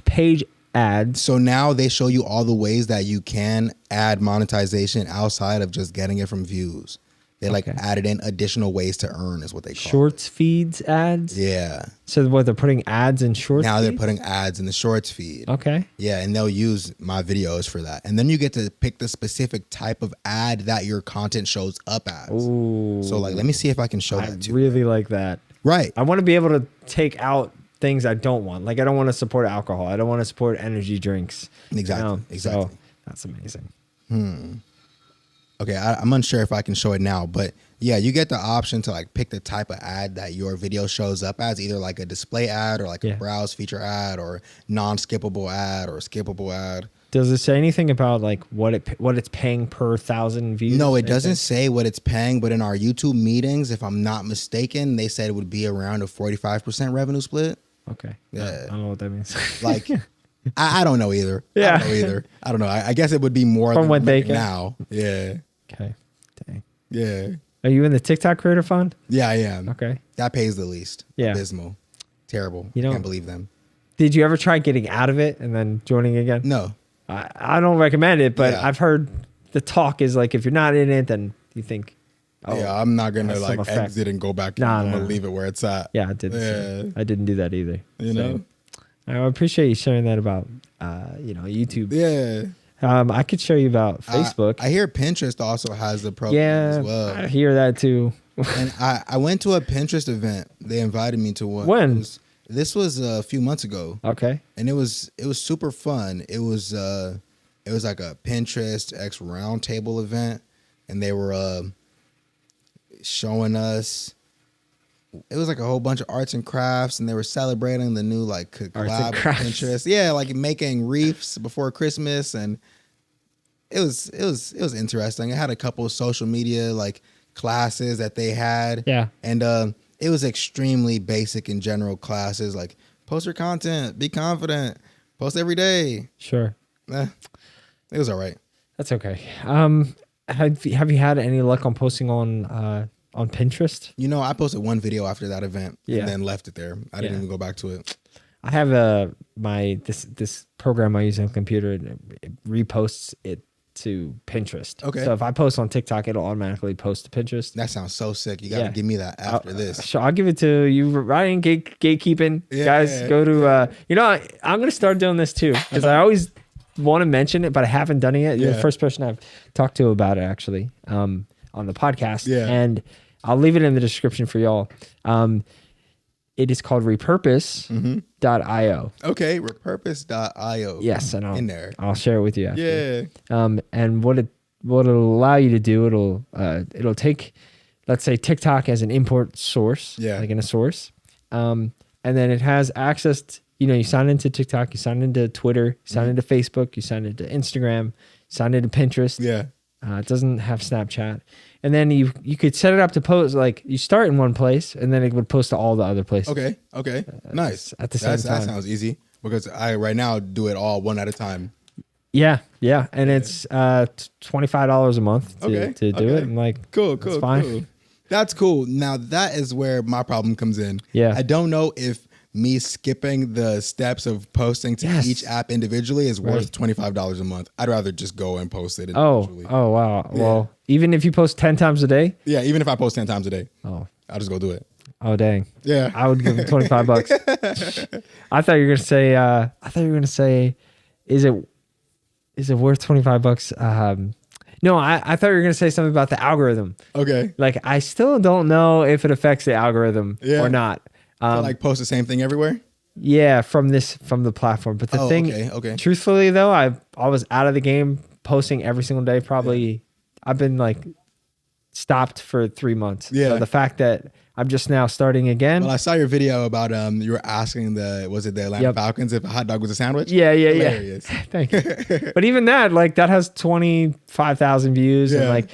page ads. So now they show you all the ways that you can add monetization outside of just getting it from views. They like added in additional ways to earn is what they call Shorts feeds ads. Yeah. So what, they're putting ads in shorts Now feeds? they're putting ads in the shorts feed. Okay. Yeah, and they'll use my videos for that. And then you get to pick the specific type of ad that your content shows up as. Ooh. So like, let me see if I can show that too. I really like that. Right. I want to be able to take out things I don't want. Like I don't want to support alcohol. I don't want to support energy drinks. Exactly. Exactly. So that's amazing. Okay, I'm unsure if I can show it now, but yeah, you get the option to like pick the type of ad that your video shows up as, either like a display ad or like a browse feature ad or non-skippable ad or skippable ad. Does it say anything about like what it's paying per 1,000 views? No, it doesn't say what it's paying, but in our YouTube meetings, if I'm not mistaken, they said it would be around a 45% revenue split. Okay. Yeah. I don't know what that means. Like, I don't know either. Yeah. I don't know. I guess it would be more from than what they like can now. Yeah. Okay. Dang. Yeah. Are you in the TikTok Creator Fund? Yeah, I am. Okay. That pays the least. Yeah. Abysmal. Terrible. You know, Can't believe them. Did you ever try getting out of it and then joining again? No. I don't recommend it, but Yeah. I've heard the talk is like if you're not in it, then you think, oh, yeah, I'm not gonna has some like effect. exit and go back. Nah, I'm nah. gonna leave it where it's at. Yeah, I did. I didn't do that either. You know. I appreciate you sharing that about YouTube. Yeah. I could show you about Facebook. I hear Pinterest also has the program as well. I hear that too. And I went to a Pinterest event. They invited me to one. When? This was a few months ago. Okay. And it was super fun. It was like a Pinterest X roundtable event, and they were showing us. It was like a whole bunch of arts and crafts, and they were celebrating the new like collab with Pinterest. Yeah, like making wreaths before Christmas, and it was interesting. It had a couple of social media like classes that they had. Yeah. And it was extremely basic and general classes like post your content, be confident, post every day. Sure. It was all right. That's okay. Have you had any luck on posting on Pinterest? You know, I posted one video after that event Yeah. and then left it there. I didn't even go back to it. I have this program I use on the computer, and it reposts it to Pinterest. Okay. So if I post on TikTok, it'll automatically post to Pinterest. That sounds so sick. You got to give me that after this. So I'll give it to you. Ryan, gatekeeping. Yeah, guys, go to, I'm going to start doing this too, because I always want to mention it, but I haven't done it yet. You're the first person I've talked to about it, actually, on the podcast. Yeah. And I'll leave it in the description for y'all. It is called repurpose.io. Okay, repurpose.io. Yes, and in there. I'll share it with you after. Yeah. And what it'll allow you to do, it'll take, let's say, TikTok as an import source, like in a source, and then it has access to, you sign into TikTok, you sign into Twitter, you sign into Facebook, you sign into Instagram, you sign into Pinterest. Yeah. It doesn't have Snapchat. And then you could set it up to post, like you start in one place and then it would post to all the other places. Okay. Nice. At the same time. That sounds easy because I right now do it all one at a time. Yeah. And it's $25 a month to do it. I'm like, cool. That's fine. Cool. That's cool. Now that is where my problem comes in. Yeah. I don't know if me skipping the steps of posting to each app individually is worth $25 a month. I'd rather just go and post it individually. Oh, wow. Yeah. Well, even if you post 10 times a day? Yeah, even if I post 10 times a day. Oh. I'll just go do it. Oh, dang. Yeah. I would give them $25. I thought you were going to say, is it worth $25? No, I thought you were going to say something about the algorithm. Okay. Like, I still don't know if it affects the algorithm or not. Like post the same thing everywhere? Yeah, from the platform. But the thing, okay. Truthfully though, I was out of the game posting every single day. Probably, I've been like stopped for 3 months. Yeah. So the fact that I'm just now starting again. Well, I saw your video about you were asking the Atlanta Falcons if a hot dog was a sandwich? Yeah. Hilarious. Thank you. But even that, like that has 25,000 views, and like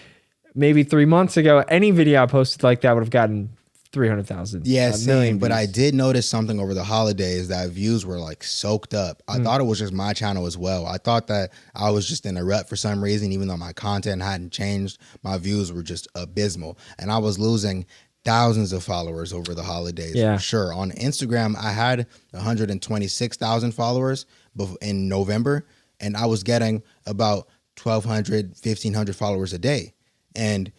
maybe 3 months ago, any video I posted like that would have gotten 300,000. Yeah, million same. But I views. did notice something over the holidays that views were like soaked up. I thought it was just my channel as well. I thought that I was just in a rut for some reason, even though my content hadn't changed. My views were just abysmal, and I was losing thousands of followers over the holidays. Yeah. For sure. On Instagram, I had 126,000 followers in November, and I was getting about 1,200, 1,500 followers a day, and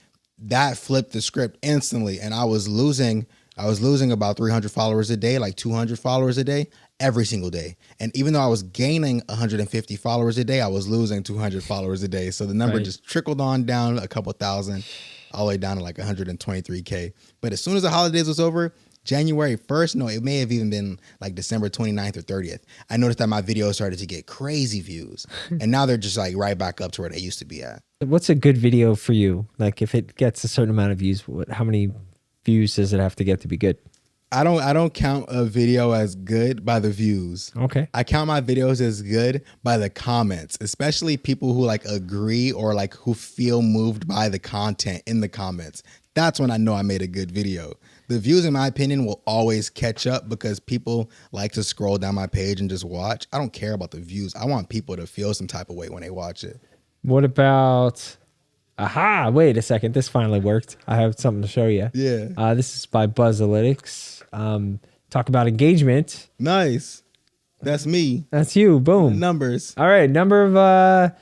that flipped the script instantly, and I was losing about 300 followers a day, like 200 followers a day, every single day. And even though I was gaining 150 followers a day, I was losing 200 followers a day. So the number just trickled on down a couple thousand, all the way down to like 123K. But as soon as the holidays was over, January 1st, no, it may have even been like December 29th or 30th, I noticed that my videos started to get crazy views. And now they're just like right back up to where they used to be at. What's a good video for you? Like if it gets a certain amount of views, how many views does it have to get to be good? I don't count a video as good by the views. Okay. I count my videos as good by the comments, especially people who like agree or like who feel moved by the content in the comments. That's when I know I made a good video. The views, in my opinion, will always catch up because people like to scroll down my page and just watch. I don't care about the views. I want people to feel some type of way when they watch it. What about... Aha, wait a second. This finally worked. I have something to show you. Yeah. This is by Buzzalytics. Talk about engagement. Nice. That's me. That's you. Boom. Numbers. All right. Number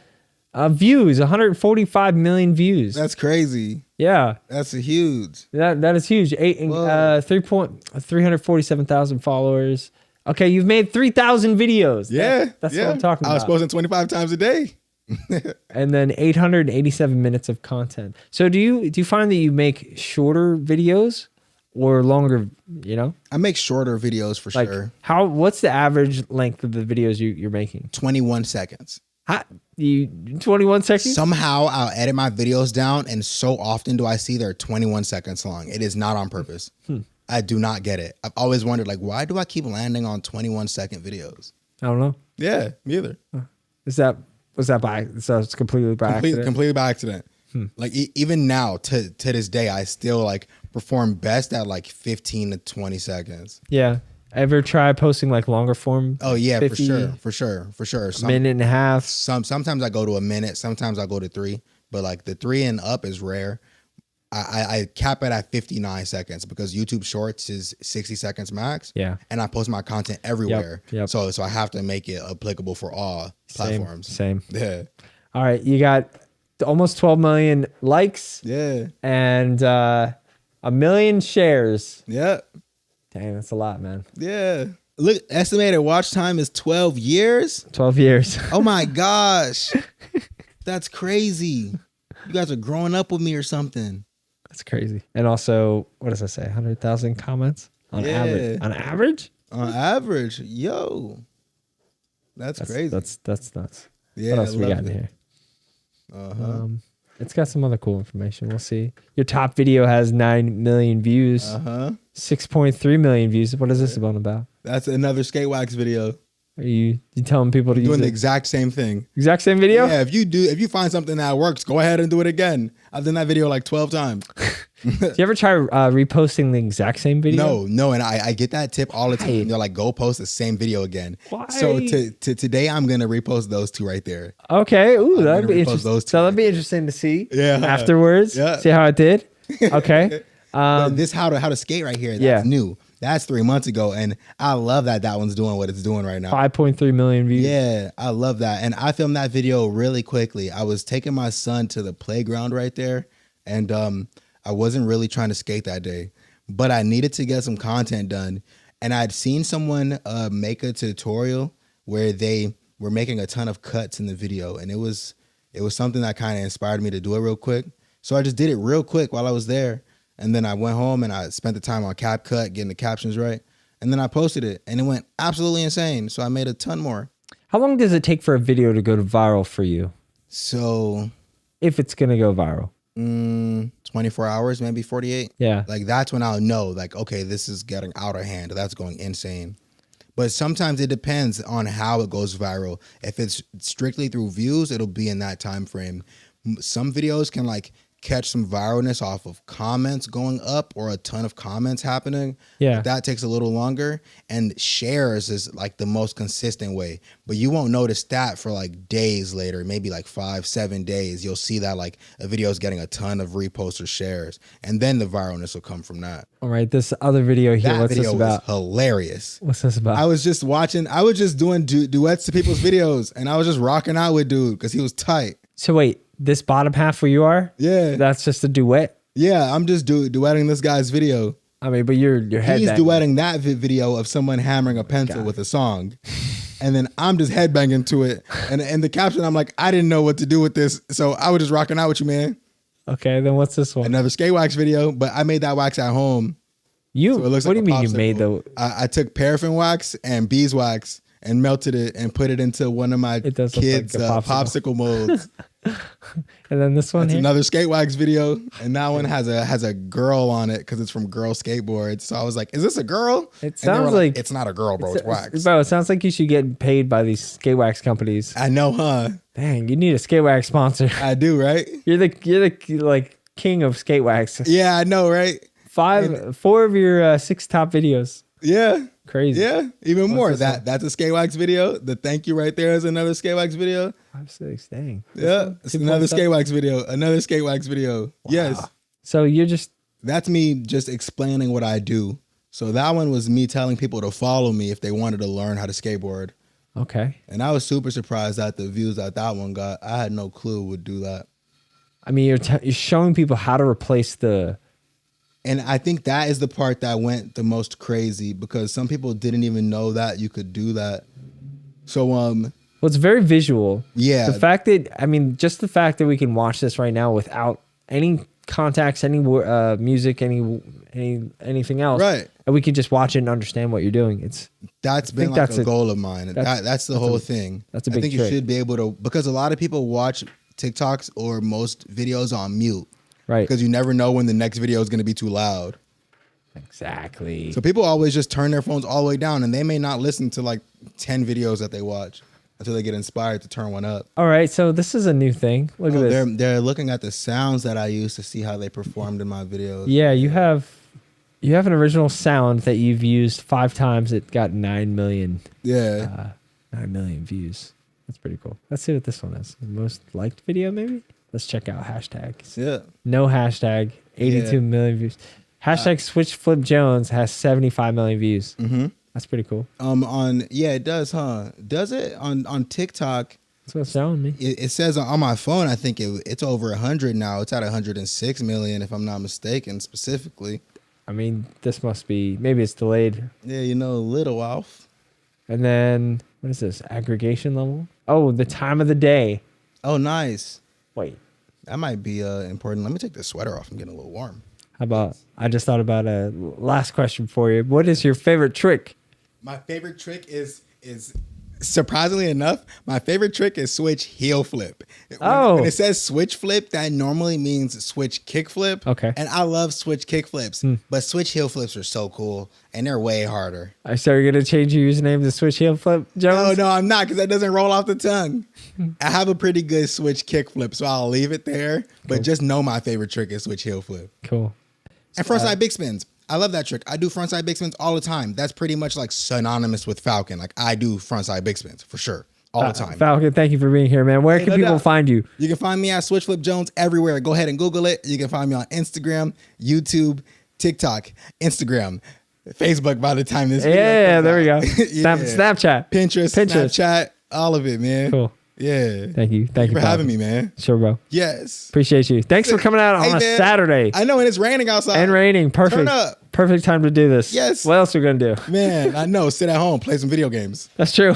of views, 145 million views. That's crazy. Yeah. That's a huge. That is huge. 347,000 followers. Okay, you've made 3,000 videos. Yeah. That's what I'm talking about. I was posting 25 times a day. And then 887 minutes of content. So do you find that you make shorter videos or longer, you know? I make shorter videos for Like sure. what's the average length of the videos you're making? 21 seconds. 21 seconds? Somehow I'll edit my videos down, and so often do I see they're 21 seconds long. It is not on purpose. I do not get it. I've always wondered, like, why do I keep landing on 21-second videos? I don't know. Yeah, me either. Was that by, so it's completely by accident? Completely by accident. Like even now to this day, I still like perform best at like 15 to 20 seconds. Yeah. Ever try posting like longer form? Oh yeah, 50, for sure. Minute and a half. Sometimes I go to a minute, sometimes I go to 3, but like the 3 and up is rare. I cap it at 59 seconds because YouTube Shorts is 60 seconds max. Yeah. And I post my content everywhere. Yep. So I have to make it applicable for all platforms. Same. Yeah. All right. You got almost 12 million likes. Yeah. And 1 million shares. Yeah. Dang, that's a lot, man. Yeah. Look, estimated watch time is 12 years. 12 years. Oh my gosh. That's crazy. You guys are growing up with me or something. That's crazy. And also, what does I say? 100,000 comments on average. On average? On average, yo. That's crazy. That's nuts. Yeah, What else we got it. in here? It's got some other cool information. We'll see. Your top video has 9 million views. 6.3 million views. What is this one about? That's another skate wax video. Are you telling people to use Doing the it? exact same thing. Exact same video? Yeah, if you find something that works, go ahead and do it again. I've done that video like 12 times. Do you ever try reposting the exact same video? No, and I get that tip all the time. They're like, go post the same video again. Why? So today I'm gonna repost those 2 right there. Okay. Ooh, that'd gonna be repost interesting. those two So that'd be interesting to see. Yeah. Afterwards. Yeah. See how it did. Okay. But this how to skate right here. That's new. That's 3 months ago, and I love that one's doing what it's doing right now. 5.3 million views. Yeah, I love that. And I filmed that video really quickly. I was taking my son to the playground right there, and I wasn't really trying to skate that day, but I needed to get some content done. And I'd seen someone make a tutorial where they were making a ton of cuts in the video, and it was something that kind of inspired me to do it real quick. So I just did it real quick while I was there. And then I went home and I spent the time on CapCut, getting the captions right. And then I posted it and it went absolutely insane. So I made a ton more. How long does it take for a video to go viral for you? So If it's going to go viral. 24 hours, maybe 48. Yeah. Like that's when I'll know, like, okay, this is getting out of hand. That's going insane. But sometimes it depends on how it goes viral. If it's strictly through views, it'll be in that time frame. Some videos can like catch some viralness off of comments going up or a ton of comments happening. Yeah. That takes a little longer. And shares is like the most consistent way. But you won't notice that for like days later, maybe like 5-7 days. You'll see that like a video is getting a ton of reposts or shares. And then the viralness will come from that. All right, this other video here, That what's video this about? was hilarious. What's this about? I was just doing duets to people's videos, and I was just rocking out with dude because he was tight. So wait, this bottom half where you are? Yeah. That's just a duet? Yeah, I'm just duetting this guy's video. I mean, but you're headbanging. He's duetting that video of someone hammering a pencil with a song. And then I'm just headbanging to it. And in the caption, I'm like, I didn't know what to do with this. So I was just rocking out with you, man. Okay, then what's this one? Another skate wax video, but I made that wax at home. So it looks what like do you a mean you made popsicle. the... I took paraffin wax and beeswax and melted it and put it into one of my does look kids' like a popsicle molds. And then this one That's here? another skate wax video, and that one has a girl on it because it's from Girl Skateboards. So I was like, "Is this a girl?" It And they were sounds like... it's not a girl, bro. It's wax. Bro, it sounds like you should get paid by these skate wax companies. I know, huh? Dang, you need a skate wax sponsor. I do, right? You're the like king of skate wax. Yeah, I know, right? 4 of your 6 top videos. Yeah, Crazy. yeah. Even more. this one? That's a skate wax video. The thank you right there is another skate wax video. 5, 6, dang. Yeah, it's another skate wax video. Another skate wax video. Wow. Yes. So you're just... That's me just explaining what I do. So that one was me telling people to follow me if they wanted to learn how to skateboard. Okay. And I was super surprised at the views that one got. I had no clue would do that. I mean, you're showing people how to replace the... And I think that is the part that went the most crazy because some people didn't even know that you could do that. So, Well, it's very visual. Yeah. The fact that, I mean, just the fact that we can watch this right now without any contacts, any music, anything else. Right. And we can just watch it and understand what you're doing. That's been like a goal of mine. That's the whole thing. That's a big I think trick. you should be able to, because a lot of people watch TikToks or most videos on mute. Right. Because you never know when the next video is going to be too loud. Exactly. So people always just turn their phones all the way down and they may not listen to like 10 videos that they watch until they get inspired to turn one up. All right. So this is a new thing. Look at this. They're looking at the sounds that I use to see how they performed in my videos. Yeah, you have an original sound that you've used 5 times. It got 9 million. Yeah. 9 million views. That's pretty cool. Let's see what this one is. Most liked video, maybe? Let's check out hashtags. Yeah. No hashtag, 82 million views. Hashtag Switch Flip Jones has 75 million views. Mm-hmm. That's pretty cool. It does, huh? Does it on TikTok? That's what it's showing me. It says on my phone. I think it's over 100 now. It's at 106 million, if I'm not mistaken, specifically. I mean, this must be, maybe it's delayed. Yeah, a little off. And then what is this? Aggregation level? Oh, the time of the day. Oh, nice. Wait. That might be important. Let me take this sweater off. I'm getting a little warm. How about, I just thought about a last question for you. What is your favorite trick? My favorite trick is surprisingly enough, my favorite trick is switch heel flip. When it says switch flip, that normally means switch kick flip. Okay. And I love switch kick flips, but switch heel flips are so cool and they're way harder. So you're going to change your username to Switch Heel Flip, Jones? No, I'm not, because that doesn't roll off the tongue. I have a pretty good switch kick flip, so I'll leave it there. But just know my favorite trick is switch heel flip. Cool. And frontside big spins. I love that trick. I do frontside big spins all the time. That's pretty much like synonymous with Falcon. Like I do frontside big spins for sure. All the time. Falcon, thank you for being here, man. Where can people find you? You can find me at Switch Flip Jones everywhere. Go ahead and Google it. You can find me on Instagram, YouTube, TikTok, Instagram, Facebook by the time this video comes there we out. go. Snapchat. Pinterest, Snapchat, all of it, man. Cool. Yeah. Thank you. Thank you for having me, man. Sure, bro. Yes. Appreciate you. Thanks for coming out on a Saturday. I know, and it's raining outside. And raining. Perfect. Turn up. Perfect time to do this. Yes. What else are we going to do? Man, I know. Sit at home, play some video games. That's true.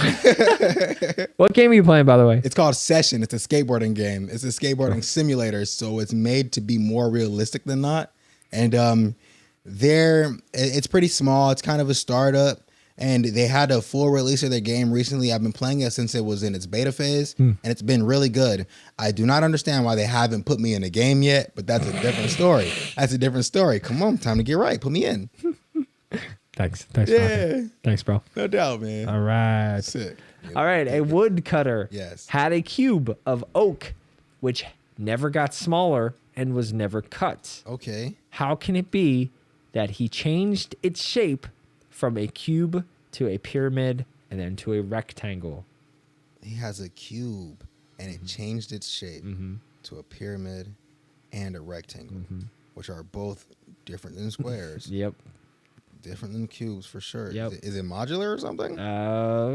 What game are you playing, by the way? It's called Session. It's a skateboarding game. It's a skateboarding simulator, so it's made to be more realistic than not. And it's pretty small. It's kind of a startup. And they had a full release of their game recently. I've been playing it since it was in its beta phase, and it's been really good. I do not understand why they haven't put me in a game yet, but that's a different story. That's a different story. Come on, time to get right. Put me in. Thanks. Yeah. Thanks, bro. No doubt, man. All right. Sick. All right. A woodcutter Yes. had a cube of oak, which never got smaller, and was never cut. Okay. How can it be that he changed its shape from a cube to a pyramid and then to a rectangle? He has a cube, and it changed its shape to a pyramid and a rectangle, which are both different than squares. Yep. Different than cubes for sure. Yep. Is it modular or something?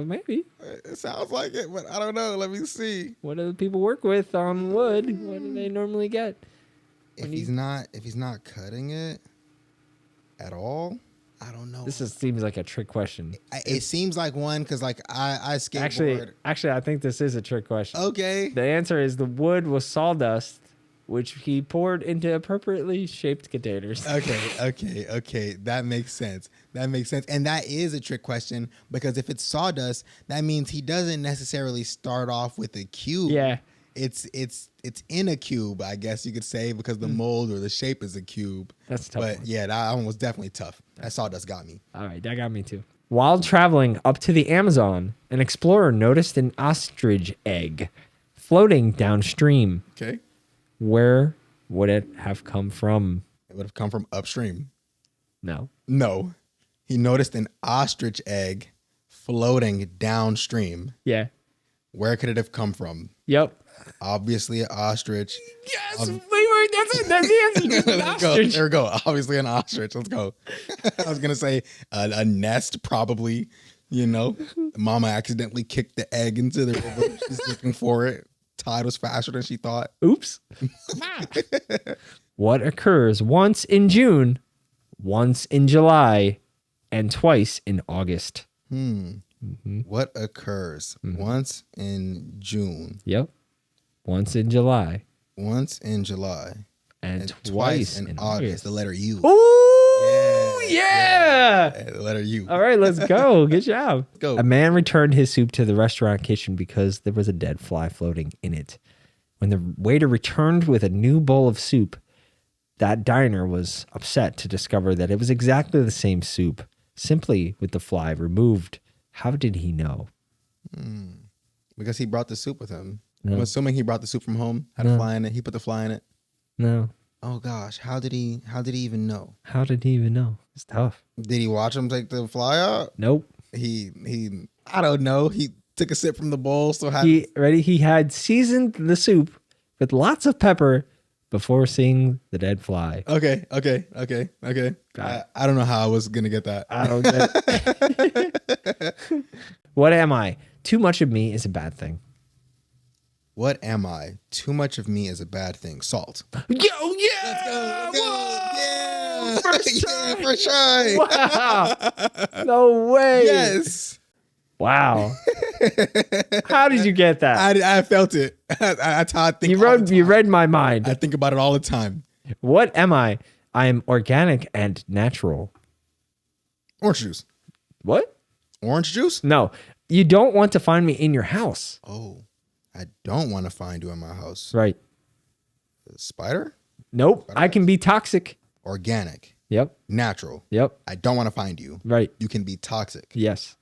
Maybe. It sounds like it, but I don't know. Let me see. What do people work with on wood? What do they normally get? If he's not cutting it at all, I don't know. Seems like a trick question. It seems like one because like I skateboard. Actually, I think this is a trick question. Okay. The answer is the wood was sawdust, which he poured into appropriately shaped containers. Okay. That makes sense. And that is a trick question because if it's sawdust, that means he doesn't necessarily start off with a cube. Yeah. It's in a cube, I guess you could say, because the mold or the shape is a cube. That's tough. But yeah, that one was definitely tough. That sawdust got me. All right, that got me too. While traveling up to the Amazon, an explorer noticed an ostrich egg floating downstream. Okay. Where would it have come from? It would have come from upstream. No. He noticed an ostrich egg floating downstream. Yeah. Where could it have come from? Yep. Obviously an ostrich. Yes, that's it. That's the answer. Just an ostrich. There we go. Obviously an ostrich. Let's go. I was going to say a nest, probably. Mama accidentally kicked the egg into the river. She's looking for it. Tide was faster than she thought. Oops. What occurs once in June, once in July, and twice in August? What occurs once in June? Yep. Once in July. Once in July. And twice in August. The letter U. Ooh, yeah. The letter U. All right, let's go. Good job. Let's go. A man returned his soup to the restaurant kitchen because there was a dead fly floating in it. When the waiter returned with a new bowl of soup, that diner was upset to discover that it was exactly the same soup, simply with the fly removed. How did he know? Because he brought the soup with him. No. I'm assuming he brought the soup from home, had a fly in it. He put the fly in it. No. Oh gosh, how did he even know? How did he even know? It's tough. Did he watch him take the fly out? Nope. He I don't know. He took a sip from the bowl, so he had seasoned the soup with lots of pepper before seeing the dead fly. Okay. I don't know how I was gonna get that. I don't get it. What am I? Too much of me is a bad thing. What am I? Too much of me is a bad thing. Salt. Yo, yeah! Let's go. Yeah! First try. Yeah, first try. Wow. No way. Yes. Wow. How did you get that? I felt it. That's how I think. You read my mind. I think about it all the time. What am I? I am organic and natural. Orange juice. What? Orange juice? No. You don't want to find me in your house. Oh, I don't want to find you in my house. Right. Spider? Nope. Spider I can be toxic. Organic. Yep. Natural. Yep. I don't want to find you. Right. You can be toxic. Yes.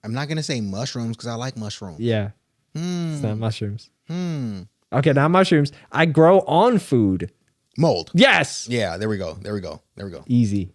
I'm not going to say mushrooms because I like mushrooms. Yeah. It's not mushrooms. Okay, not mushrooms. I grow on food. Mold. Yes. Yeah, there we go. Easy.